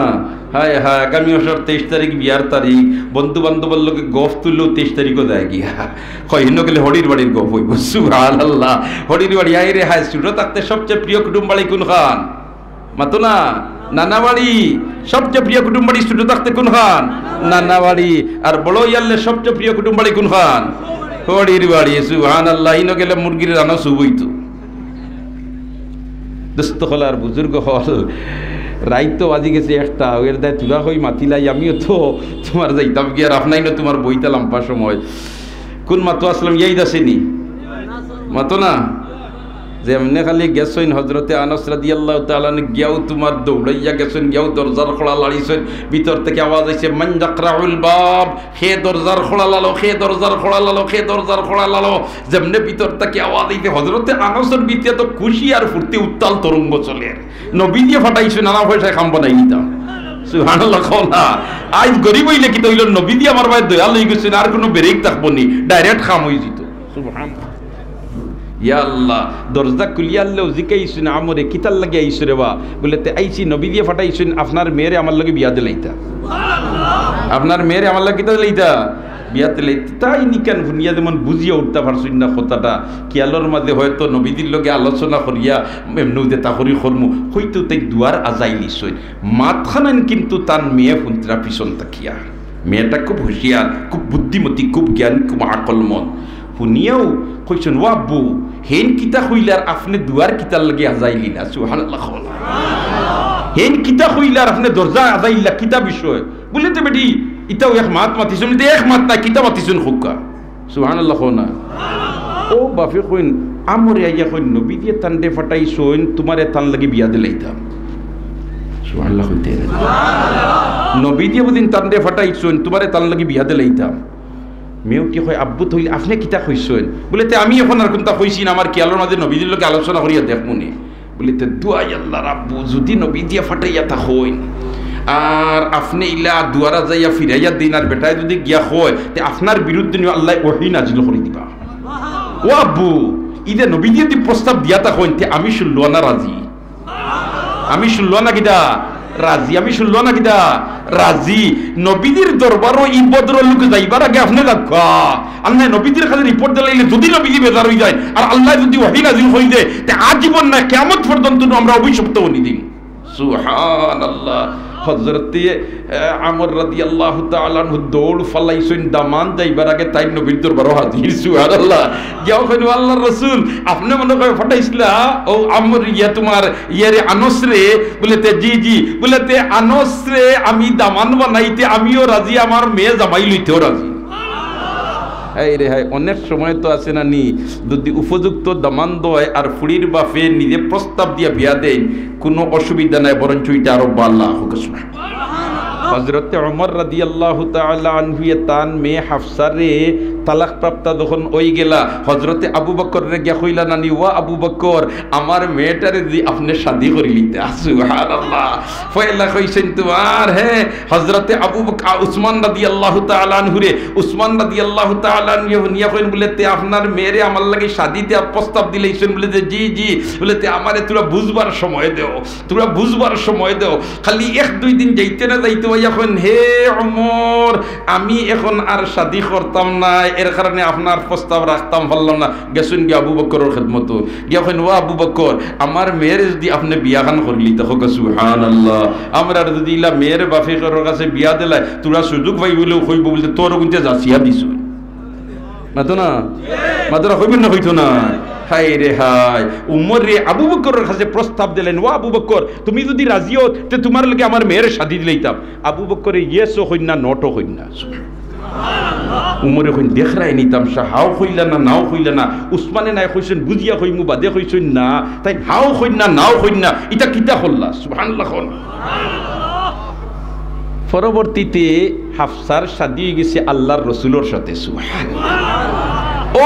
হায় হায় আগামী মাসের 23 তারিখ বিয়ার তারিখ, বন্ধু বান্ধবের লোকে গফ তুললেও 23 তারিখও যায় গিয়া কয় হিন্ন গেলে হরির বাড়ির গফ হইব। সুবহানাল্লাহ, হরির বাড়ি আই রে হায়। ছোট থাকতে সবচেয়ে প্রিয় কুটুম বাড়ি কোন খান? মাতো না, নানা বাড়ি। সবচেয়ে প্রিয় কুটুম বাড়ি ছোট থাকতে কোন খান? নানা বাড়ি। আর বড় ইয়ারলে সবচেয়ে প্রিয় কুটুম বাড়ি কোন খান? হরির বাড়ি। সুবহানাল্লাহ, ইনো গেলে মুরগির রান্না সুবইতো। দোস্ত হল আর বুজুর্গ হল, রাইত তো বাজি গেছে একটা, ওর দায় তুলা হই মাতিলাই, আমিও তো তোমার যাইতাম কি আর আপনাই না তোমার বইতা লাম্পা সময়। কোন মাতো আসলাম ইয়াই দাসেনি মাতো না, যে এমনি খালি গেছেন হজরতে আনাস রাদিয়াল্লাহু তাআলা গিয়াও তোমার দৌড়াইয়া গেছেন, গিয়াও দরজার খোলা লাড়িছেন, ভিতর থেকে আওয়াজ আইছে মান যাকরাউল বাব, খে দরজার খোলা লালো, খে দরজার খোলা লালো, খে দরজার খোলা লালো। যেমনি ভিতর থেকে আওয়াজ আইতে হজরতে আনাসের ভিতরে তো খুশি আর ফুর্তি উত্তাল তরঙ্গ চলে। নবী দিয়ে ফাটাইছেন, নানা পয়সায় খাম বানাই নিতাম। সুবহানাল্লাহ, খোলা আজ গরিব হইলে কি তৈল নবী দিয়ে আমার ভাই দয়াল হয়ে গেছেন, আর কোনো ব্রেক থাকবো নি, ডাইরেক্ট খাম হয়ে যেত। সুবহানাল্লাহ, ইয়া আল্লাহ। দরজা খুলিয়া আল্লাহ জিকাইছেন আমরে কিতাল লাগে আইসু রে বা, বলেতে আইছি নবী দিয়ে ফাটাইছেন আপনার মেয়েরে আমার লগে বিয়া দিলাইতা, আপনার মেয়েরে আমার লগে কিতা দিলাইতা, বিয়া দিলাইতা। তাই নিকান ভুনিয়া যেমন বুঝিয়া উঠতে পারছেন না কথাটা, কিয়ালোর মাঝে হয়তো নবীদের লগে আলোচনা করিয়া এমনি দেতা করি কর্ম হয়তো তাই দুয়ার আজাই লিছই মাতখানান, কিন্তু তার মেয়ে ফুন্তরা পিছন তাকিয়া। মেয়েটা খুব হুঁশিয়ার, খুব বুদ্ধিমতী, খুব জ্ঞান, খুব আকলমন। শুনিয়াও কইছেন ও আব্বু হেন কিতা কইলার আপনি দুয়ার কিতার লাগে আজাইলি না। সুবহানাল্লাহ, হেন কিতা কইলার আপনি দরজা আজাইলা কিতা বিষয়? বলে তো বেটি ইটাও এক মাত মাতিছেন, এক মাত না কিতা মাতিছেন খুকা। সুবহানাল্লাহ না। ও বাফে কইন আমরে আইয়া কইন নবী দিয়ে তান্ডে ফাটাইছইন, তোমারে তান লাগে বিয়া দিলাইতাম। সুবহানাল্লাহ কইতে নবী দিয়ে বুদিন তান্ডে ফাটাইছইন, তোমারে তান লাগে বিয়া দিলাইতাম। মেয়েও কি হয় আব্বু তৈল আপনি কিতা কইছেন? বলে তে আমি এখন আর কোনটা কইছি না, আমার খেয়ালের মাঝে নবীদের লোকে আলোচনা করিয়া দেখ মনে। বলে তে দুয়াই আল্লাহর আব্বু যদি নবী দিয়া ফাটাইয়া তা হইন আর আপনি ইলা দুয়ারা যাইয়া ফিরাইয়া দিন, আর বেটায় যদি গিয়া হয় তে আপনার বিরুদ্ধে নিয়ে আল্লাহ ওহী নাজিল করে দিবা। ও আব্বু ইদে নবী দিয়ে যদি প্রস্তাব দিয়া তা হইন তে আমি শুনলো না রাজি, আমি শুনলো না কিটা রাজি, আমি শুনলো না কিটা রাজি। নবীদের দরবারও ই বদর লোক যাইবার আগে আপনি দেখা আল্লাহ নবীদের কাছে রিপোর্ট দিলাইলে যদি নবীজি বেজার হয়ে যায় আর আল্লাহ যদি ওহী নাজিল হয়ে দেয় তে আজীবন না কিয়ামত পর্যন্ত আমরা অভিশপ্ত হই দিন। সুবহানাল্লাহ। হযরতে আমর রাদিয়াল্লাহু তাআলা আনহু দৌড় ফালাইছেন দামান যাইবার আগে তাই নবীর দরবারও হাজির। সুবহানাল্লাহ। যাও কইলো আল্লাহর রাসূল আপনি মনে করে ফাটাইছিলা ও আমর ইয়া তোমার ইয়ারে আনস রে? বলেতে জি জি। বলেতে আনস রে আমি দামান বানাইতে আমিও রাজি, আমার মেয়ে জামাই লইতেও রাজি। এই রে হাই অনেক সময় তো আছে না নি যদি উপযুক্ত দামান দয় আর ফুড়ির বাপে নিজে প্রস্তাব দিয়া বিয়া দেন কোনো অসুবিধা নাই, বরঞ্চ এটা আরো বাল্লা হোক। হযরতে ওমর রাদিয়াল্লাহু তাআলা আনহু তান মেয়ে হাফসারে তালাক প্রাপ্ত যখন ওই গেলা হযরতে আবু বকর রে গিয়া কইলা নানি ওয়া আবু বকর আমার মেয়েটারে যদি আপনি শাদি করি লিতে। সুবহানাল্লাহ। পয়লা কইছেন তোমার হে হযরতে আবু বকর উসমান রাদিয়াল্লাহু তাআলা আনহু রে, উসমান রাদিয়াল্লাহু তাআলা আনহু নিয়া কইন বলেতে আপনার মেয়েরে আমার লাগি শাদি দেয়া প্রস্তাব দিলেছেন। বলেতে জি জি। বলেতে আমারে তোরা বুঝবার সময় দেও, তোরা বুঝবার সময় দেও, খালি এক দুই দিন যাইতে না যাইতে এখন হে ওমর আমি এখন আর শাদি করতাম না, এর কারণে আপনার প্রস্তাব রাখতাম পারলাম না। গেছেন গিয়ে আবু বকরের খেদমত গিয়া কেন ও আবু বকর আমার মেয়ের যদি আপনি বিয়াখান করলি তখন সুবহানাল্লাহ আমরা যদি ইলা মেয়ের বাপের কাছে বিয়া দিলাই তোরা সুযোগ পাই বলেও কইব বলতে তোর গুনতে যাচিয়া দিছ মাতো না, মাতোরা কইবেন না কইতো না। হাই রে হাই উমর রে আবু বকরের কাছে প্রস্তাব দিলেন ও আবু বকর তুমি যদি রাজি হও তে তোমার লগে আমার মেয়ের শাদি দিলাইতাম। আবু বকরে ইয়েসও হইন না নটও হইন না। উমরে কইন দেখরাই নিতাম সা হাও কইলা না নাও কইলা না। উসমানে নাই কইছেন বুঝিয়া কইমু বাদে কইছেন না, তাই হাও কইন না নাও কইন না এটা কিতা করলা। সুবহানাল্লাহ। পরবর্তীতে হাফসার শাদি হয়ে গেছে আল্লাহর রসুলের সাথে। সুবহানাল্লাহ।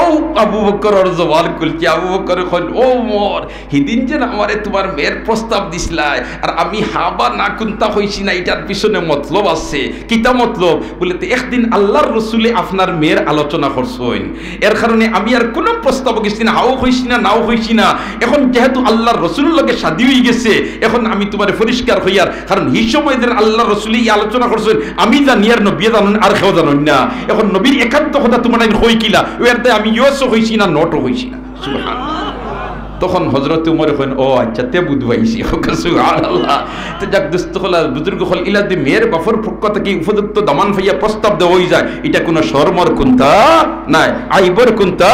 ও আবু বকর আর জবান খুলছি। আবু বকর কইল, ও মোর হিদিন যেন আমারে তোমার মেয়ের প্রস্তাব দিছিলাই আর আমি হাবা না কুন্তা হইছি না, এটার পিছনে মতলব আছে। কিতা মতলব? বলে তো একদিন আল্লাহর রসুলে আপনার মেয়ের আলোচনা করছেন, এর কারণে আমি আর কোনো প্রস্তাব গেছি না, হাও হইছি না নাও হইছি না। এখন যেহেতু আল্লাহর রসুলের লগে শাদী হয়ে গেছে, এখন আমি তোমার পরিষ্কার হইয়ার, কারণ এই সময় দিন আল্লাহর রসুলে এই আলোচনা করছেন, আমি জানি আর নবী জানেন আর কেউ জানেন না। এখন নবীর একান্ত কথা তোমার হই কিলা, ওর আমি ইয়সও হইছি না নটও হইছি না। সুবহানাল্লাহ। তখন হযরত উমর কইন, ও আচ্ছা তে বুঝবাইছি। সুবহানাল্লাহ। তো যাক দোস্ত হলা বুজুর্গ হল ইলা দি মেয়ের বাফর পক্ষ থেকে উপযুক্ত দামান ভাইয়া প্রস্তাব দেওয়া হয়ে যায়, এটা কোনো শরমর কুন্তা নাই, আইবর কুন্তা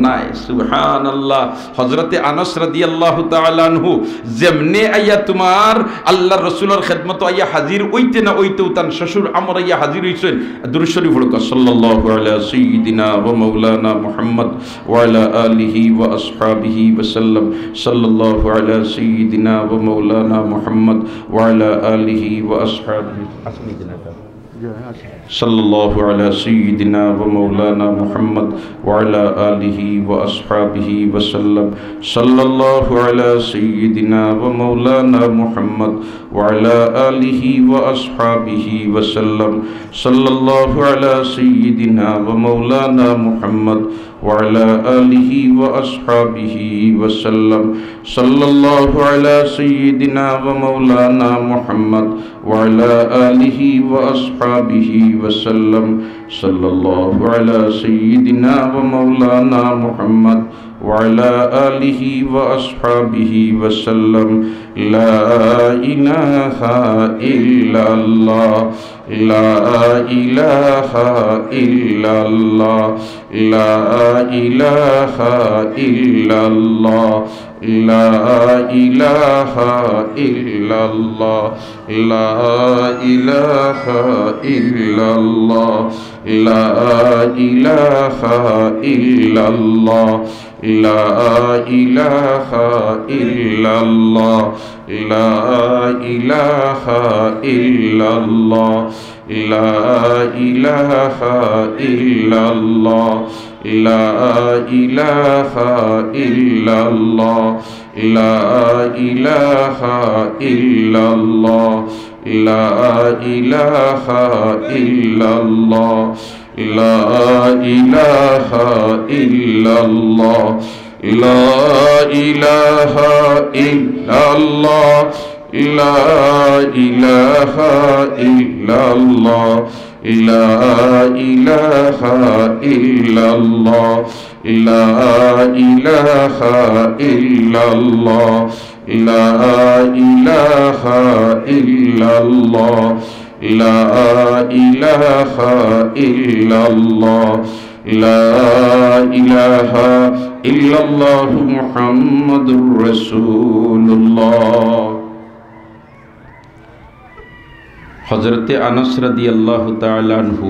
নাই। সুবহানাল্লাহ। হযরতে আনাস রাদিয়াল্লাহু তাআলা আনহু যেমনে আইয়া তোমার আল্লাহর রাসূলের খিদমত আইয়া হাজির হইতে না হইতেও তার শ্বশুর আমর আইয়া হাজির হইছেন। দুরূদ শরীফ পড়ো সাল্লাল্লাহু আলা সাইয়্যিদিনা ওয়া মাওলানা মুহাম্মদ ওয়া আলা আলিহি ওয়া আসহাবিহি ওয়া সাল্লাম। সাল্লাল্লাহু আলা সাইয়্যিদিনা ওয়া মাওলানা মুহাম্মদ ওয়া আলা আলিহি ওয়া আসহাবিহি sallallahu ala sayyidina wa maulana Muhammad wa ala alihi wa ashabihi wa sallam. Sallallahu ala sayyidina wa maulana Muhammad wa ala alihi wa ashabihi wa sallam. Sallallahu ala sayyidina wa maulana Muhammad wa ala alihi wa ashabihi wa sallam. Sallallahu ala sayyidina wa maulana Muhammad wa ala alihi wa ashabihi wa sallam. Sallallahu ala sayyidina wa maulana Muhammad wa ala alihi wa ashabihi wa sallam. La ilaha illallah, la ilaha illallah, la ilaha illallah, la ilaha illallah, la ilaha illallah, la ilaha illallah, la ilaha illallah, la ilaha illallah, la ilaha illallah, la ilaha illallah, la ilaha illallah, la ilaha illallah, la ilaha illallah, la ilaha illallah, la ilaha illallah, la ilaha illallah, la ilaha illallah, la ilaha illallah, la ilaha illallah, la ilaha illallah Muhammadur Rasulullah. হযরতে আনাস রাদিয়াল্লাহু তাআলা আনহু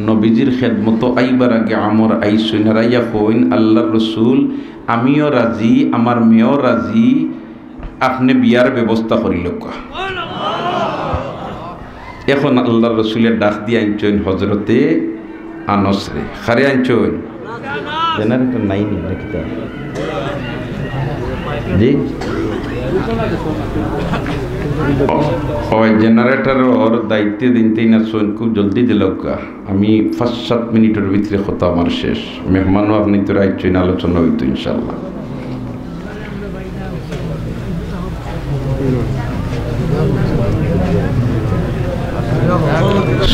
নবীজির খেদমত আইবার আগে আমর আইসুন Raiya coin, আল্লাহর রাসূল আমিও রাজি, আমার মেয়েও রাজি, আপনি বিয়ার ব্যবস্থা করিল। এখন আল্লাহর রাসূলের ডাক দিয়ে আনছেন হযরতে আনাস রে, খারে আনছেন জেনারেটর নাই নি নাকি তা জি জেনারেটরের দায়িত্ব দিনতেই না শোন, খুব জলদি দিল। আমি 5-7 মিনিটের ভিতরে কথা আমার শেষ। মেহমানও আপনি তো রাইছেন, আলোচনা হইতো ইনশাল্লাহ।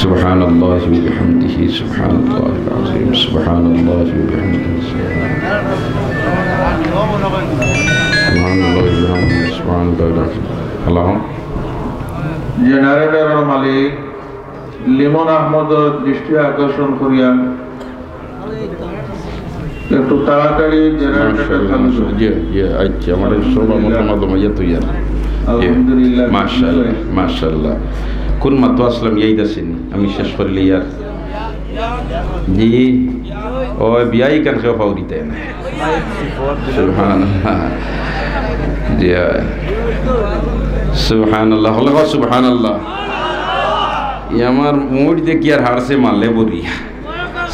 সুবহানাল্লাহি ওয়া বিহামদিহি, সুবহানাল্লাহিল আযীম, সুবহানাল্লাহি ওয়া বিহামদিহি, সুবহানাল্লাহি ওয়া বিহামদিহি, সুবহানাল্লাহি। হ্যালো, জেনারেটরের মালিক লিমন আহমদের দৃষ্টি আকর্ষণ করিয়া একটু তাড়াতাড়ি জেনারেটরটা চালু করুন। জি জি, আচ্ছা, আমার সব মতামত মাইয়া তো ইয়ার আলহামদুলিল্লাহ, মাশাআল্লাহ মাশাআল্লাহ। কোন মাতো আসলাম ইয়াই দাসিন আমি শেষ করলি ইয়ার জি ও বিয়াই কান কেউ পাও দিতে না। সুবহানাল্লাহ জি সুবহানাল্লাহ, হলো সুবহানাল্লাহ। আমার মুড দেখি আর হারসে মারলে বলি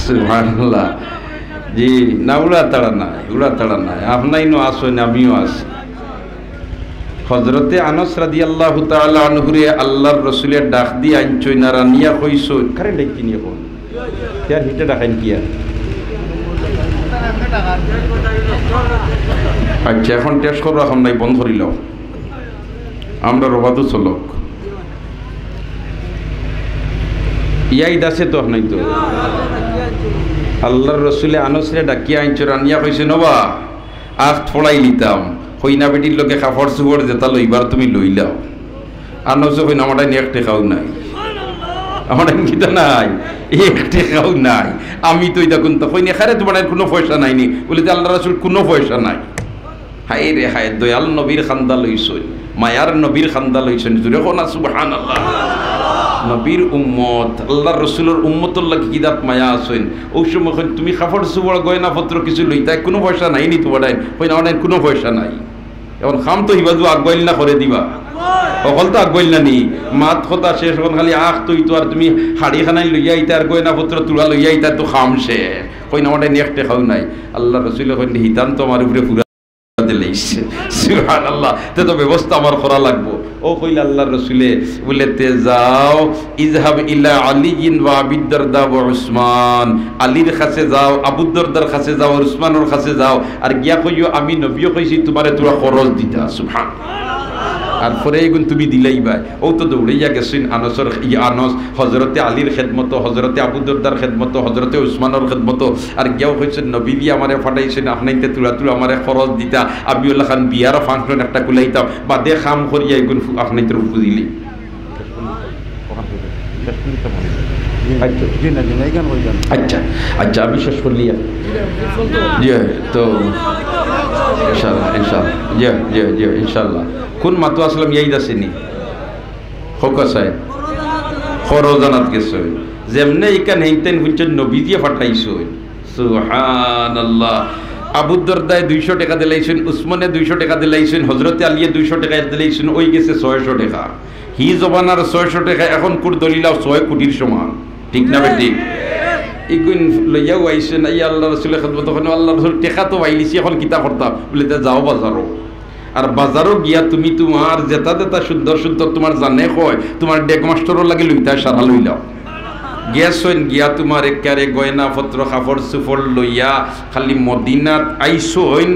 সুবহানাল্লাহ। জি না উড়া তাড়া নাই আপনাই নো আসেন আমিও আছি হযরতে আনাস রাদিয়াল্লাহু তাআলা আনহুরে আল্লাহর রাসূলের ডাক দি আইনছই না রানিয়া কইছো কারেন্ট কি নিয়ে কোন ইয়ার হিটে ডাকেন কি আর আচ্ছা এখন টেস্ট করো এখন নাই বন্ধ করিল আমরা রবাদু চলক ইয়াই দাসে তো নাই তো আল্লাহর রাসূলে আনাসরে ডাকিয়া আইনছ রানিয়া কইছে নবা আজ ফড়াই নিতাম হইনা বেটির লোকে কাপড় চুপড় যেতা লইবার তুমি লইলাও আর নজর হইনা আমার এক টেকাও নাই আমার কিতা নাই এক টেকাও নাই আমি তো এটা কোনটা হইনি খারে তোমার কোনো পয়সা নাইনি বলে যে আল্লাহ রাসূল কোনো পয়সা নাই হাই রে হাই দয়াল নবীর খান্দা লইছই মায়ার নবীর খান্দা লইছেন জুরে কোনা সুবহানাল্লাহ নবীর উম্মত আল্লাহর রাসূলের উম্মতর লাগি কিদাত মায়া আছেন ওই সময় তুমি কাপড় চুপড় গয়না পত্র কিছু লইতাই কোনো পয়সা নাইনি তোমার হইনা অনেক কোনো পয়সা নাই এখন খাম তো হিবাজু আগবাইল না করে দিবা অকল তো আগবাইল না নি মাত কথা শেষ এখন খালি আখ তুই তো আর তুমি হাড়ি খানাই লইয়া আইতা আর গয়না পত্র তুলা লইয়া আইতা তো খাম সে কইনা ওটা নেকটে খাও নাই আল্লাহ রাসূল কইন হিতান তো আমার উপরে পুরা দিলাইছে সুবহানাল্লাহ তে তো ব্যবস্থা আমার করা লাগবো ও কইলা আল্লাহর রাসূলে বলে তে যাও ইযহাব ইলা আলিয়িন ওয়া আবি দারদা ওয়া উসমান আলীর কাছে যাও আবু দারদার কাছে যাও উসমানের কাছে যাও আর গিয়া কইও আমি নবীও কইছি তোমারে তোরা খরচ দিতা সুবহানাল্লাহ আর পরে এগুন তুমি দিলাই ভাই ও তো দৌড়াইয়া গেছেন আনসর আনস হজরতে আলীর খেদমত হজরতে আবু দারদার খেদমত হজরতে উসমানের খেদমত আর গিয়াও কইছেন নবী দিয়ে আমারে ফাটাইছেন আপনাইতে তুলা তুলা আমারে খরচ দিতা আবিউল্লাহ খান বিয়ার ফাংশন একটা কুলাইতাম বা দে খাম করিয়া এগুন আপনাইতে বুঝিলি আচ্ছা আচ্ছা আমি শেষ করলিয়া জি তো ইনশাআল্লাহ জি ইনশাআল্লাহ কোন মাতু আসলাম ইয়াইদ আসেনি হোক সাহেব খরজানাত গেছে যেমনে ইকান হেইতেন হুঁচেন নবী দিয়ে ফাটাইছো সুবহানাল্লাহ আবু দারদায় 200 টাকা দিলাইছেন উসমানে 200 টাকা দিলাইছেন হযরতে আলীয়ে 200 টাকা দিলাইছেন ওই গেছে 600 টাকা হি জবানার 600 টাকা এখন কুর দলিলাও 6 কোটির সমান ঠিক না বেটি ইগুন লইয়াও আইছেন আই আল্লাহর রাসূলের খেদমত তখন আল্লাহর রাসূল টাকা তো পাইলিছি এখন কিতা করতাম বলে যাও বাজারও আর বাজারও গিয়া তুমি তোমার যেটা যেটা সুন্দর সুন্দর তোমার জানে কয় তোমার ডেক মাস্টারও লাগে লইতা সারা লইলাও গেছইন গিয়া তোমার একারে গয়না পত্র কাপড় চুপড় লইয়া খালি মদিনাত আইসইন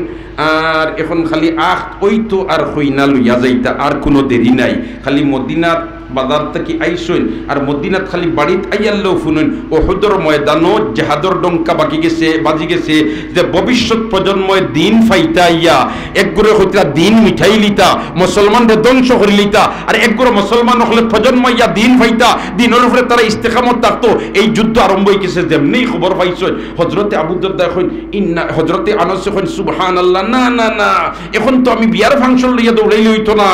আর এখন খালি আখ ওই তো আর হইনা লইয়া যাইতা আর কোনো দেরি নাই খালি মদিনাত বাজার থেকে আইসইন আর মদিনাত খালি বাড়িত আইয়াল্লেও শুনুন ওহুদের ময়দানও জেহাদর ডঙ্কা বাজি গেছে যে ভবিষ্যৎ প্রজন্ময় দিন ফাইতা ইয়া একগুড়ে হইতা দিন মিঠাই লিতা মুসলমানদের ধ্বংস করে লিতা আর একগুড়ে মুসলমান হলে প্রজন্ম ইয়া দিন ফাইতা দিনের উপরে তারা ইস্তেকামত থাকতো এই যুদ্ধ আরম্ভ হয়ে গেছে যেমনি খবর পাইছেন হযরতে আবু দারদা এখন ইন্না হযরতে আনাস এখন সুবহানাল্লাহ না না না এখন তো আমি বিয়ার ফাংশন লইয়া দৌড়াইলে হইতো না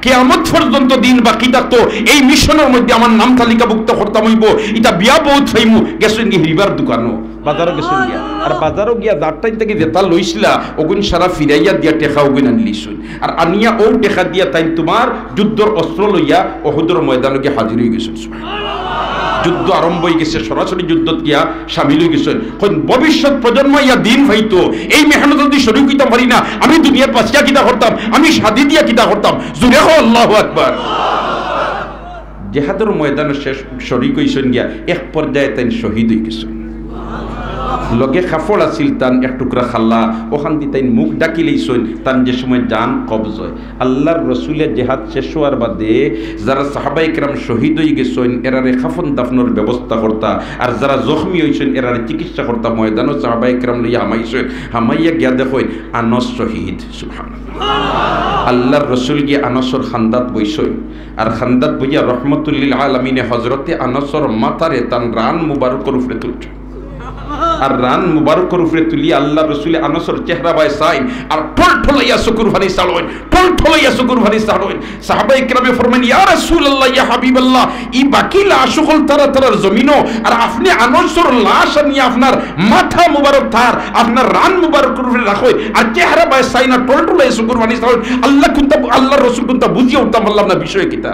কিয়ামত পর্যন্ত দিন বাকি থাকতো এই মিশনের মধ্যে আমার নাম তালিকাভুক্ত করতাম হইব এটা বিয়া বহুত ফাইমু গেছেন কি রিবার দোকানো বাজারও গেছেন গিয়া আর বাজারও গিয়া দাঁড়টাই থেকে যেটা লইছিলা ওগুন সারা ফিরাইয়া দিয়া টেকা ওগুন আনলিছুন আর আনিয়া ও টেকা দিয়া তাই তোমার যুদ্ধর অস্ত্র লইয়া ওহুদের ময়দানে গিয়ে হাজির হয়ে গেছেন যুদ্ধ আরম্ভ হয়ে গেছে সরাসরি যুদ্ধত গিয়া সামিল হয়ে গেছেন ভবিষ্যৎ প্রজন্ম ইয়া দিন হইতো এই মেহনত যদি শরীর কিতা পারি না আমি দুনিয়ার পাশিয়া কিতা করতাম আমি শাদি দিয়া কিতা করতাম জুড়ে হো আল্লাহু আকবার জেহাদের ময়দানে শেষ শরীক হইছেন গিয়া এক পর্যায়ে তাই শহীদ হয়ে গেছেন লগে কাপড় আছিল তান এক টুকরা খাল্লা ওখান দিয়ে তাই মুখ ডাকি লইছেন তান যে সময় জান কবজ হয় আল্লাহর রসুলের জেহাদ শেষ হওয়ার বাদে যারা সাহাবায়ে কেরাম শহীদ হয়ে গেছেন এরারে খাফন দাফনের ব্যবস্থা করতা আর যারা জখমি হয়েছেন এরারে চিকিৎসা করতা ময়দানও সাহাবায়ে কেরাম লইয়া হামাইছেন হামাইয়া গিয়া দেখেন আনস শহীদ সুবহানাল্লাহ আল্লাহর রসুল গিয়ে আনসর খান্দাত বইছেন আর খান্দাত বইয়া রহমতুল্লিল আলামিনে হজরতে আনসর মাথারে তান রান মুবারকর উপরে তুলছেন আর রান মুবারকর উপরে তুলি আল্লাহ রসুল আনসর চেহারা বাই সাইন আর ঠল ঠলাইয়া চকুর ফানি চালইন ঠল ঠলাইয়া চকুর ভানি সাড়েন। সাহাবায়ে কেরামে ফরমান ইয়া রাসূলুল্লাহ ইয়া হাবিবাল্লাহ, ই বাকি লাশ হল তারার জমিনও, আর আপনি আনসর লাশ নিয়ে আপনার মাথা মুবারক থার আপনার রান মুবারক করে রাখো, আর চেহারা বাই সাইনা ঠল ঠলাইয়া চকুর ভানি সাড়েন। আল্লাহর রাসূল কোনটা বুঝিয়ে উঠতাম বললাম না বিষয় কিতা।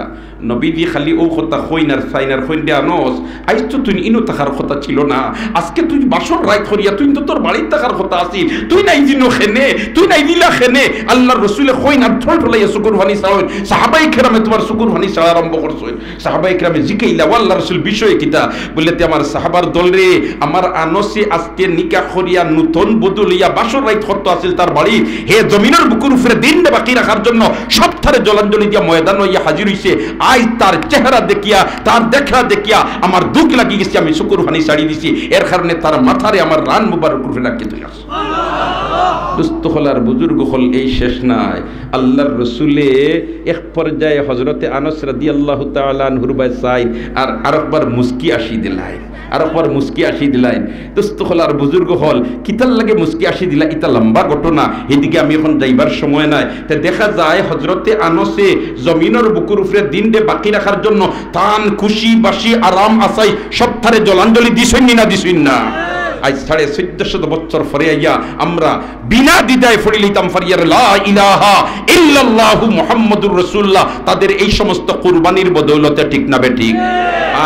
নবীজি খালি ও কথা কইনার সাইনার কইন্ডে আনস, আইজ তো তুই ইনো থাকার কথা ছিল না, আজকে তুই বাসর রাত করিয়া তুই তো তোর বাড়ির থাকার কথা আসিল, তুই নাই দিন খেনে, তুই নাই দিলা খেনে। আল্লাহর রাসূলে কইনার ঠল ঠলাইয়া চকুর ভানি সাড়েন। সাহাবায়ে কেরামে তোমার চকুর ভানি সাড়া আরম্ভ করছেন। সাহাবায়ে কেরামে জিকাইলা আল্লাহর রাসূল বিষয় কিতা, বললে তে আমার সাহাবার দল রে, আমার আনসে আজকে নিকাহ করিয়া নতুন বদলিয়া বাসর রাত করতে আসিল তার বাড়ি, হে জমিনের বুকুর উপরে দিন বাকি রাখার জন্য সবথারে জলাঞ্জলি দিয়া ময়দান হইয়া হাজির হইছে। আজ তার চেহারা দেখিয়া তার দেখা দেখিয়া আমার দুঃখ লাগি গেছে, আমি চকুর ভানি ছাড়ি দিছি, এর কারণে তার মাথারে আমার রান মুবারক করে রাখতে তুই আস। দুস্থ হল আর বুজুর্গ হল এই শেষ নাই। আল্লাহর রসুলে এক পর্যায়ে হজরতে আনস রাদিয়াল্লাহু তাআলা আনহুর বাই সাইন আর আরেকবার মুস্কি আসি দিলাইন, আরেকবার মুস্কি আসি দিলাইন। দুস্থ হল আর বুজুর্গ হল কিতার লাগে মুস্কি আসি দিলা, ইটা লম্বা ঘটনা, এদিকে আমি এখন যাইবার সময় নাই। তা দেখা যায় হজরতে আনসে জমিনের বুকুর উপরে দিন দে বাকি রাখার জন্য তান খুশি বাসি আরাম আসাই সব থারে জলাঞ্জলি দিছইন না দিছইন না। আজ 1450 বছর পরে আইয়া আমরা বিনা দ্বিধায় পড়ে লইতাম ফারিয়ার লা ইলাহা ইল্লাল্লাহু মুহাম্মাদুর রাসূলুল্লাহ, তাদের এই সমস্ত কুরবানির বদৌলতে, ঠিক না বেঠিক?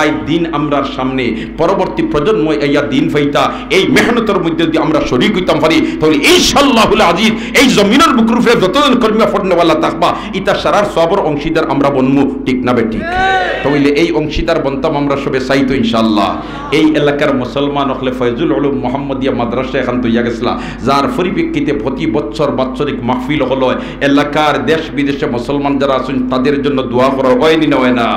আই দিন আমরার সামনে পরবর্তী প্রজন্ম আইয়া দিন ফাইতা এই মেহনতের মধ্যে যদি আমরা শরীক হইতাম পারি, তাহলে ইনশাআল্লাহুল আজিজ এই জমিনের বুকের উপরে যতজন কর্মী ফড়নেওয়ালা থাকবা ইতা সারার সবর অংশীদার আমরা বনমু, ঠিক না বেঠিক? তাহলে এই অংশীদার বনতাম আমরা সবে চাইতো ইনশাআল্লাহ। এই এলাকার মুসলমান হলে ফয়জুল উলুম মুহাম্মদিয়া মাদ্রাসা এখান তৈয়া গেছলা, যার পরিপ্রেক্ষিতে প্রতি বছর বাৎসরিক মাহফিল হলো। এলাকার দেশ বিদেশে মুসলমান যারা আছেন তাদের জন্য দোয়া করা হয়নি না হয় না।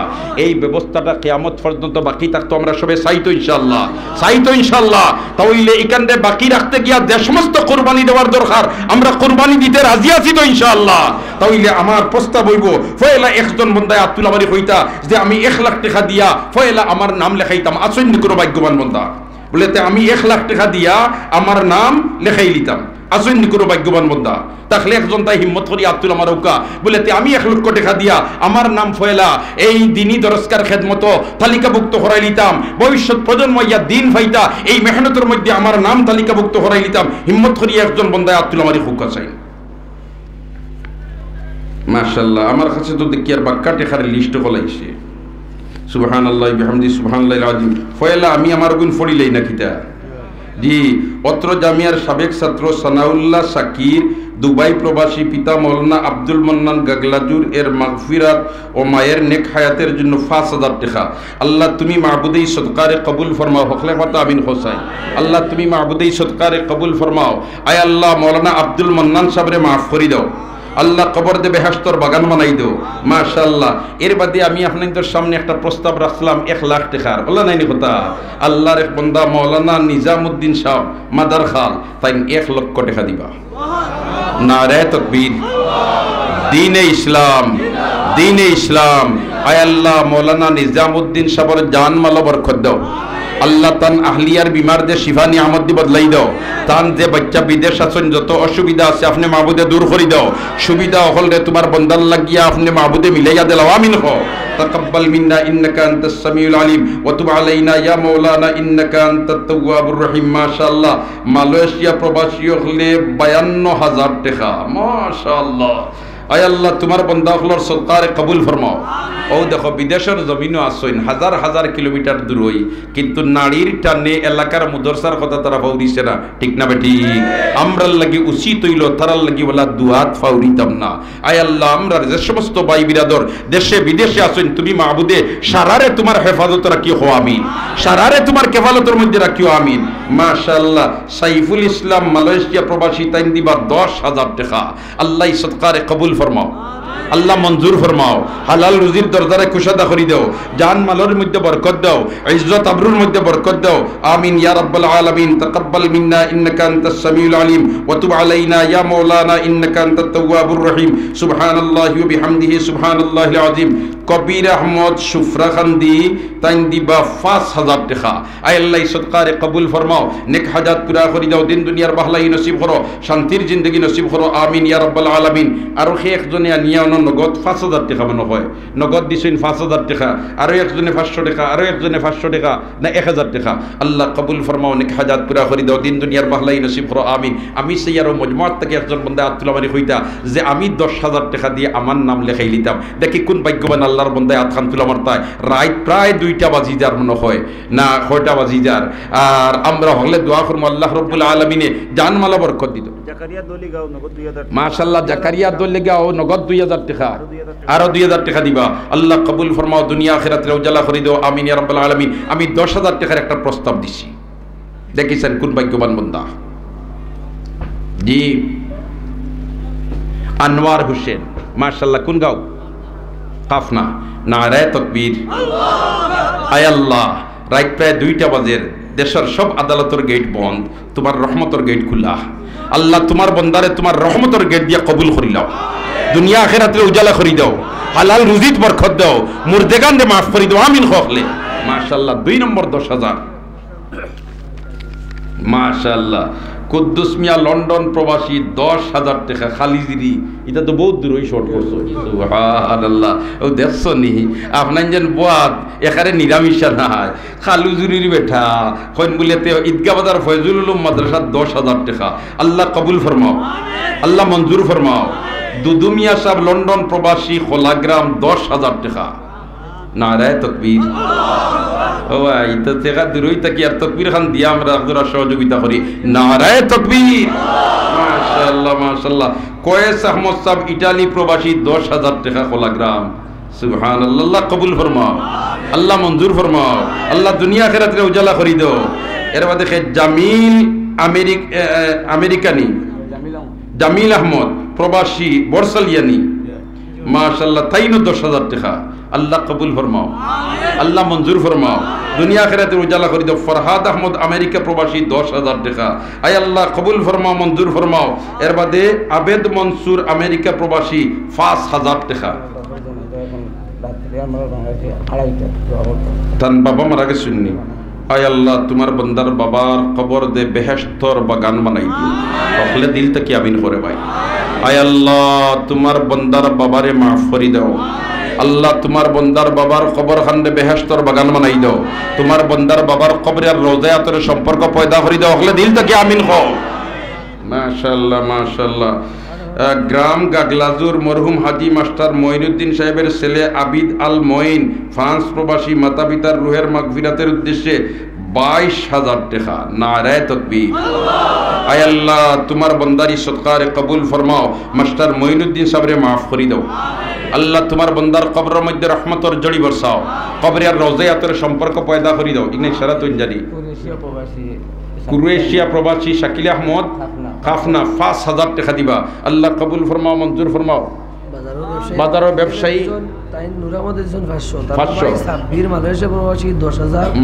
এই ব্যবস্থাটা কিয়ামত পর্যন্ত বাকি থাকতো আমরা সবে চাইতো ইনশাআল্লাহ, চাইতো ইনশাআল্লাহ। তাহলে এখানে বাকি রাখতে গিয়া যে সমস্ত কোরবানি দেওয়ার দরকার আমরা কোরবানি দিতে রাজি আছি তো ইনশাআল্লাহ। তাহলে আমার প্রস্তাব হইব ফয়লা একজন বন্দায় আব্দুল আমারি কইতা যে আমি 1 লাখ টাকা দিয়া ফয়লা আমার নাম লেখাইতাম, আসেন কোনো ভাগ্যবান বন্দা বলে আমি 1 লাখ টাকা দিয়া আমার নাম লেখাই লিতাম, আসেন কোনো ভাগ্যবান বন্দা। তাহলে একজন তাই হিম্মত করি আব্দুল আমারউকা বলে আমি 1 লক্ষ টাকা দিয়া আমার নাম ফয়লা এই দিনী দরজকার খেদমত তালিকাভুক্ত করাই লিতাম, ভবিষ্যৎ প্রজন্ম ইয়া দিন ফাইতা এই মেহনতের মধ্যে আমার নাম তালিকাভুক্ত করাই লিতাম। হিম্মত করি একজন বন্দায় আব্দুল আমারি হুক্কা চাই। মাশাআল্লাহ, আমার কাছে তো দেখি আর বাক্কা টেকার লিস্ট হলাইছে। সুবহানাল্লাহি বিহামদি সুবহানাল্লাহিল আযীম। ফয়লা আমি আমার গুণ ফড়িলেই না কিতা জি। অত্র জামিয়ার সাবেক ছাত্র সানাউল্লাহ শাকির, দুবাই প্রবাসী, পিতা মৌলানা আব্দুল মান্নান গাগলাজুর এর মাগফিরাত ও মায়ের নেক হায়াতের জন্য 5000 টাকা। আল্লাহ তুমি মাহবুদেই সদকারে কবুল ফরমাও। হকলে কথা আমিন হোসাইন। আল্লাহ তুমি মাহবুদেই সদকারে কবুল ফরমাও। আয় আল্লাহ মৌলানা আব্দুল মান্নান সাহেবরে মাফ করি দাও। আল্লাহ কবর দে বেহেশতর বাগান বানাই দেও। মাশাআল্লাহ। এর বাদে আমি আপনাদের সামনে একটা প্রস্তাব রাখলাম 1 লাখ টাকার, বলা নাইনি কথা। আল্লাহর এক বান্দা মাওলানা নিজামউদ্দিন সাহেব মাদার খাল তাই 1 লক্ষ টাকা দিবা। নারে তাকবীর। দ্বীনে ইসলাম, দ্বীনে ইসলাম। আয় আল্লাহ মাওলানা নিজামউদ্দিন সাহেবের জান মাল বরকত দাও। আল্লাহ তান আহলিয়ার বিমারদের শিফা নিয়ামত দি বদলাই দাও। তান যে বাচ্চা বিদেশ আছেন যত অসুবিধা আছে আপনি মাহবুদে দূর করে দাও। সুবিধা হল রে তোমার বন্দার লাগিয়া আপনি মাহবুদে মিলাইয়া দিলাও। আমিন হো। তাকাব্বাল মিন্না ইন্নাকা আনতাস সামিউল আলিম ওয়া তুব আলাইনা ইয়া মাওলানা ইন্নাকা আনতাত তাওয়াবুর রহিম। মাশাআল্লাহ। মালয়েশিয়া প্রবাসী হলে 52000 টাকা। মাশাআল্লাহ। আয় আল্লাহ তোমার বান্দা হলর সদকারে কবুল ফরমাও। ও দেখো বিদেশের জমিনও আসইন হাজার হাজার কিলোমিটার দূর হই, কিন্তু নারীর টানে এলাকার মুদরসার কথা তারা ফাউরিছে না, ঠিক না বেটি? আমরার লাগি উচিত হইল তারার লাগি বলা দুহাত ফাউরিতাম না। আয় আল্লাহ আমরা যে সমস্ত ভাই বিরাদর দেশে বিদেশে আসইন তুমি মাহবুদে সারারে তোমার হেফাজত রাখিও। আমিন। সারারে তোমার কেফালতের মধ্যে রাখিও। আমিন। মাশাআল্লাহ। সাইফুল ইসলাম মালয়েশিয়া প্রবাসী তাইন দিবা 10000 টাকা। আল্লাহ সদকারে কবুল ফরমাও। আল্লাহ মঞ্জুর ফরমাও হালাল রুজির দরজারে কুশাদা করি দাও জান মালের মধ্যে বরকত দাও ইজ্জত আবরুর মধ্যে বরকত দাও আমিন ইয়া রাব্বাল আলামিন তাকাব্বাল মিন্না ইন্নাকা আনতাস সামিউল আলিম ওয়া তুব আলাইনা ইয়া মাওলানা ইন্নাকা আনতাত তাওয়াবুর রহিম সুবহানাল্লাহি ওয়া বিহামদিহি সুবহানাল্লাহিল আযীম কবির আহমদ সুফরা খান্দি তাইন দিবা 5000 টাকা আয় আল্লাহ সদকারে কবুল ফরমাও নেক হাজাত পুরা করি দাও দিন দুনিয়ার বাহলাই নসিব করো শান্তির জিন্দেগি নসিব করো আমিন ইয়া রাব্বাল আলামিন আর একজনে নিয়া নগদ 5000 টাকা মনে হয় নগদ দিছেন 5000 টাকা আর একজনে 500 টাকা আর একজনে 500 টাকা না 1000 টাকা আল্লাহ কবুল ফরমাও নেক হাজাত পুরা করি দাও দিন দুনিয়ার বাহলাই নসিব করো আমিন আমি সাইয়ার মুজমাত থেকে একজন বান্দা আতুলা মারি হইতা যে আমি 10000 টাকা দিয়ে আমার নাম লেখাই লিতাম দেখি কোন ভাগ্যবান আল্লাহর বান্দায় আতখান তুলা মারতায় রাত প্রায় 2টা বাজি যার মনে হয় না 6টা বাজি যার আর আমরা হলে দোয়া করব আল্লাহ রাব্বুল আলামিনে জানমালা বরকত দিত জাকারিয়া দলিগাঁও নগদ 2000 মাশাআল্লাহ জাকারিয়া দলিগাঁও নগদ 2000 টাকা আরো 2000 টাকা দিবা আল্লাহ কবুল ফরমাও দুনিয়া আখিরাতে উজালা করে দাও আমিন ইয়া রাব্বাল আলামিন আমি 10000 টাকার একটা প্রস্তাব দিছি দেখিছেন কোন ভাগ্যবান বান্দা জি আনোয়ার হোসেন মাশাআল্লাহ কোন গাঁও কাফনা নারায়ে তাকবীর আয় আল্লাহ রাত প্রায় 2টা বাজে দেশের সব আদালতের গেট বন্ধ তোমার রহমতের গেট খোলা আল্লাহ তোমার বন্দারে তোমার রহমতের গেট দিয়া কবুল করি লাও দুনিয়া আখিরাতে উজালা করি দাও হালাল রুজিত বরকত দাও মুরদেগান দে মাফ করি দাও আমিন খোকলে মাশাআল্লাহ 2 নম্বর 10000 মাশাআল্লাহ কুদ্দুস মিয়া লন্ডন প্রবাসী 10000 টাকা খালিজিরি এটা তো বহুত দূর ওই শর্ট করছো সুবহানাল্লাহ ও দেখছো নি আপনার যেন বাদ এখানে নিরামিষা নাই খালুজুরির বেঠা কইন বলেতে ঈদগাহ বাজার ফয়জুল উলুম মাদ্রাসা 10000 টাকা আল্লাহ কবুল ফরমাও আল্লাহ মঞ্জুর ফরমাও দুদু মিয়া সাহেব লন্ডন প্রবাসী খোলাগ্রাম 10000 টাকা নারায়ে তাকবীর ও ভাই তো থেকে দূরই থাকি আর তাকবীর খান দিয়া আমরা আপনারা সহযোগিতা করি নারায়ে তাকবীর মাশাআল্লাহ মাশাআল্লাহ কয়েস আহমদ সাহেব ইতালি প্রবাসী 10000 টাকা খোলাগ্রাম সুবহানাল্লাহ আল্লাহ কবুল ফরমাও আল্লাহ মঞ্জুর ফরমাও আল্লাহ দুনিয়া আখিরাতে উজালা করি দাও এর বাদে জামিল আমেরিকানি জামিল আহমদ প্রবাসী বর্ষালিয়ানি মাশাআল্লাহ তাইনো 10000 টাকা আল্লাহ কবুল ফরমাও আল্লাহ মঞ্জুর ফরমাও দুনিয়া আখিরাতে উজালা করে দাও ফরহাদ আহমদ আমেরিকা প্রবাসী 10000 টাকা আয় আল্লাহ কবুল ফরমাও মঞ্জুর ফরমাও এর বাদে আবেদ মনসুর আমেরিকা প্রবাসী 5000 টাকা তান বাবা মারা গেছে শুননি আয় আল্লাহ তোমার বন্দার বাবার কবর দে বেহেশতর বাগান বানাই দিও তাহলে দিল থেকে আমিন করে ভাই আয় আল্লাহ তোমার বন্দার বাবারে মাফ করে দাও আল্লাহ তোমার বন্দার বাবার কবর খান্ডে বেহেশতর বাগান বানাই দাও তোমার বন্দার বাবার কবরে আর রোজায়াতের সম্পর্ক পয়দা করে দাও হলে দিল থেকে আমিন হও মাশাআল্লাহ মাশাআল্লাহ গ্রাম গাগলাজুর মরহুম হাজি মাস্টার মঈনুদ্দিন সাহেবের ছেলে আবিদ আল মঈন ফ্রান্স প্রবাসী মাতা পিতার রুহের মাগফিরাতের উদ্দেশ্যে 22000 টাকা নারায়ে তাকবীর আয় আল্লাহ তোমার বন্দারি সদকারে কবুল ফরমাও মাস্টার মঈনুদ্দিন সাহেবরে মাফ করে দাও আল্লাহ তোমার বন্দার কবরের মধ্যে রহমতের জড়ি বর্ষাও কবরে আর রোজায়াতের সম্পর্ক পয়দা করে দাও ইগনে সারা তুই জানি ক্রোয়েশিয়া প্রবাসী শাকিল আহমদ কাফনা 5000 টাকা দিবা আল্লাহ কবুল ফরমাও মঞ্জুর ফরমাও বাজারের ব্যবসায়ী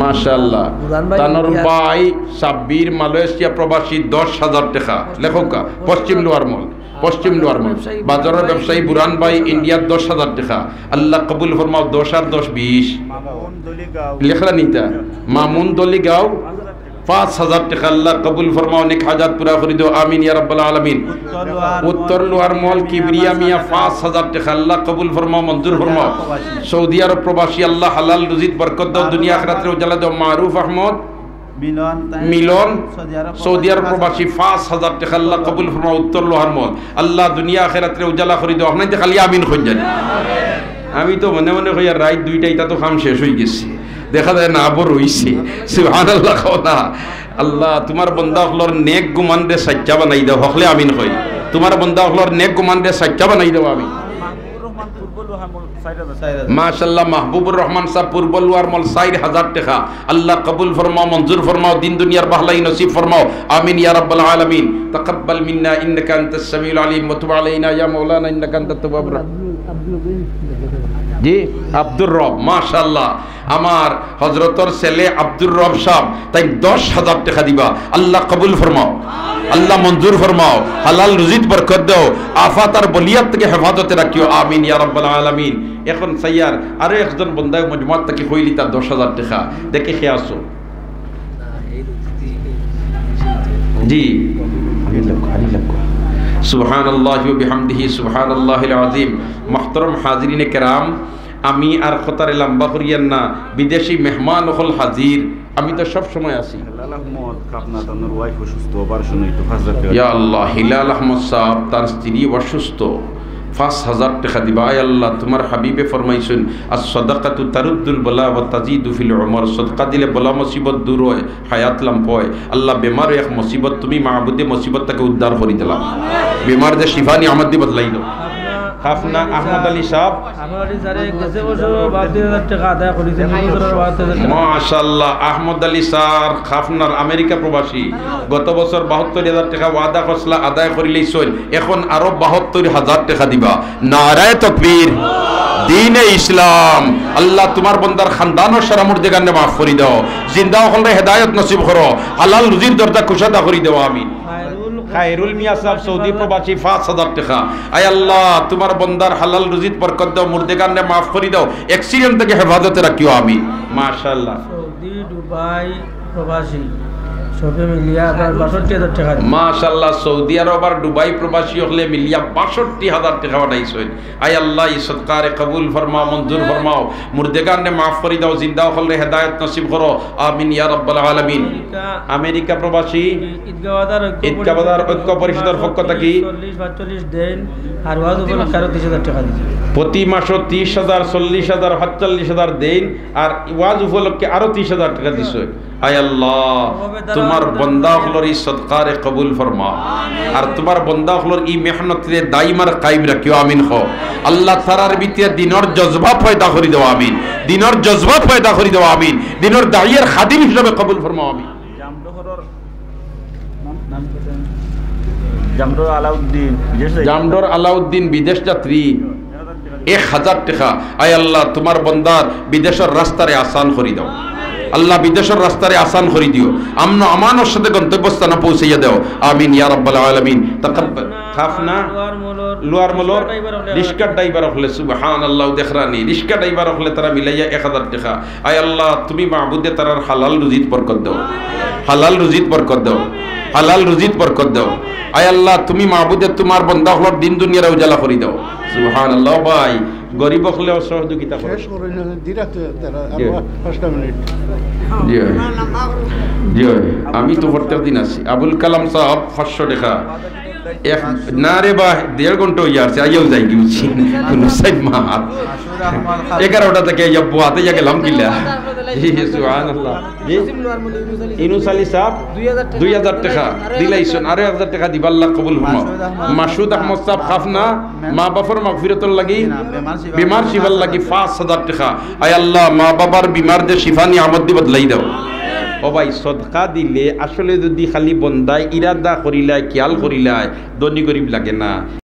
মাশাআল্লাহ তানর ভাই সাব্বির মালয়েশিয়া প্রবাসী 10000 টাকা লেখকা পশ্চিম লোয়ারমল বাজারের ব্যবসায়ী বুরান ভাই ইন্ডিয়া 10000 টাকা আল্লাহ কবুল ফরমাও 10 আর 10 20 লেখলা নিতা মামুন দলিগাঁও 5000 টাকা আল্লাহ কবুল ফরমাও নেক হাজাত পুরা করে দাও আমিন ইয়া রাব্বাল আলামিন উত্তর লোয়ার মল কিবরিয়া মিয়া 5000 টাকা আল্লাহ কবুল ফরমাও মঞ্জুর ফরমাও সৌদি আরব প্রবাসী আল্লাহ হালাল রুজিত বরকত দাও দুনিয়া আখিরাতে উজালা দাও মারুফ আহমদ মিলন সৌদি আরব প্রবাসী 5000 টাকা আল্লাহ কবুল ফরমাও উত্তর লোহার মল আল্লাহ দুনিয়া আখিরাতে উজালা করে দাও আপনি খালি আমিন কই জানি আমি তো মনে মনে কই আর রাত 2টাই তা তো কাম শেষ হয়ে গেছে দেখা যায় না আবর হইছে সুবহানাল্লাহ না আল্লাহ তোমার বান্দা হলর নেক গুমান দে সাচ্চা বানাই দাও হকলে আমিন কই তোমার বান্দা হলর নেক গুমান দে সাচ্চা বানাই দাও আমি মাশাআল্লাহ মাহবুবুর রহমান সাহেব পূর্ব লোয়ার মল 4000 টাকা আল্লাহ কবুল ফরমাও মঞ্জুর ফরমাও দিন দুনিয়ার বাহলাই নসিব ফরমাও আমিন ইয়া রাব্বাল আলামিন তাকাব্বাল মিন্না ইন্নাকা আনতাস সামিউল আলিম ওয়া তুব আলাইনা ইয়া মাওলানা ইন্নাকা আনতাত তাওয়াবুর জি আব্দুর রব মাশাআল্লাহ আমার হযরতর ছেলে আব্দুর রব সাহেব তাই 10000 টাকা দিবা আল্লাহ কবুল ফরমাও আল্লাহ মঞ্জুর ফরমাও হালাল রুজিত বরকত দাও আফাত আর বলিয়াত থেকে হেফাজতে রাখিও আমিন ইয়া রাব্বাল আলামিন এখন সাইয়ার আরো একজন বন্দা মজমাত থেকে কইলি তার 10000 টাকা দেখে খেয়ে আসো জি সুবহানাল্লাহি ওয়া বিহামদিহি সুবহানাল্লাহিল আযীম মুহতারাম হাজিরিনে কেরাম আমি আর খতারে লম্বা করিয়েন না বিদেশি মেহমান হল হাজির আমি তো সব সময় আছি ইয়া আল্লাহ হিলাল আহমদ সাহেব তার স্ত্রী অসুস্থ 5000 টাকা দিবা আয় আল্লাহ তোমার হাবিবে ফরমাইছেন as-সাদাকাতু তারুদ্দুল বালা ওয়া তাজিদু ফিল উমর সাদকা দিলে বলা মুসিবত দূর হয় হায়াত লম্বা আল্লাহ বেমার এক মুসিবত তুমি মাহবুদে মুসিবত থেকে উদ্ধার করে দিলা বেমার দে শিফা নিয়ামত দি বদলাই দাও খাফনা আহমদ আলী সাহেব মাশাআল্লাহ আহমদ আলী স্যার খাফনার আমেরিকা প্রবাসী গত বছর 72000 টাকা ওয়াদা খসলা আদায় করিলেইছেন এখন আরো 72000 টাকা দিবা নারায়ে তাকবীর দ্বীনে ইসলাম আল্লাহ তোমার বান্দার খানদান ও সারা মুর্দেগানে মাফ করে দাও জিন্দা হলে হেদায়েত নসিব করো হালাল রুজির দরজা কুশাদা করে দাও আমিন খায়রুল মিয়া সাহেব সৌদি প্রবাসী 5000 টাকা আয় আল্লাহ তোমার বান্দার হালাল রুজিত বরকত দাও মুর্দেগানে মাফ করে দাও অ্যাক্সিডেন্ট থেকে হেফাজতে রাখিও আমিন মাশাআল্লাহ সৌদি দুবাই প্রবাসী সবে মিলিয়া 62000 টাকা মাশাআল্লাহ সৌদি আরব আর দুবাই প্রবাসী হলে মিলিয়া 62000 টাকা পাঠাইছেন আয় আল্লাহ এই সদকারে কবুল ফরমাও মঞ্জুর ফরমাও মুর্দেগানে মাফ করে দাও জিন্দা হলে হেদায়েত নসিব করো আমিন ইয়া রাব্বাল আলামিন আমেরিকা প্রবাসী ঈদগাহ বাজার ঐক্য পরিষদের পক্ষ থেকে 40-45 দেন আর ওয়াজ উপলক্ষে আরো 30000 টাকা দিছি প্রতি মাসে 30000 40000 45000 দেন আর ওয়াজ উপলক্ষে আরো 30000 টাকা দিছো আয় আল্লাহ তোমার বান্দা হলর এই সদকারে কবুল ফরমাও আর তোমার বান্দা হলর এই মেহনতে দাইমার কায়েম রাখিও আমিন হো আল্লাহ তারার ভিতরে দিনের জজবা পয়দা করে দাও আমিন দিনের জজবা পয়দা করে দাও আমিন দিনের দাইয়ের খাদিম হিসেবে কবুল ফরমাও আমিন জামডর আলাউদ্দিন বিদেশ যাত্রী 1000 টাকা আয় আল্লাহ তোমার বান্দার বিদেশের রাস্তারে আসান করে দাও আল্লাহ বিদেশের রাস্তারে আসান করে দিও আমন আমানের সাথে গন্তব্যস্থানে পৌঁছাইয়া দাও আমিন ইয়া রাব্বাল আলামিন তাকাব্বাল খাফনা লোয়ার মলর রিস্কা ড্রাইভার হলে সুবহানাল্লাহ দেখরানি রিস্কা ড্রাইভার হলে তারা মিলাইয়া 1000 টাকা আয় আল্লাহ তুমি মাহবুদে তারার হালাল রুজিত বরকত দাও হালাল রুজিত বরকত দাও হালাল রুজিত বরকত দাও আয় আল্লাহ তুমি মাহবুদে তোমার বান্দা হলর দিন দুনিয়ার উজালা করে দাও সুবহানাল্লাহ ভাই গরিব হলে সহযোগিতা করো জি আমি তো প্রত্যেক দিন আছি আবুল কালাম সাহেব 500 টাকা না রে বা 1.5 ঘন্টা হয়ে যাচ্ছে আইয়াও যাই কি বুঝছি কোন সাইড মাহাত 11টা থেকে যাবো হাতে যা গেলাম কিলা জি সুবহানাল্লাহ জি ইনুস আলী সাহেব 2000 টাকা দিলাইছেন আরো 1000 টাকা দিবা আল্লাহ কবুল ফরমাও মাসুদ আহমদ সাহেব খাফনা মা বাবার মাগফিরাতুল লাগি বিমার শিফার লাগি 5000 টাকা আয় আল্লাহ মা বাবার বিমারদের শিফা নিয়ামত দি বদলাই দাও ও ভাই সদকা দিলে আসলে যদি খালি বন্দায় ইরাদা করিলায় খেয়াল করিলায় ধনী গরিব লাগে না।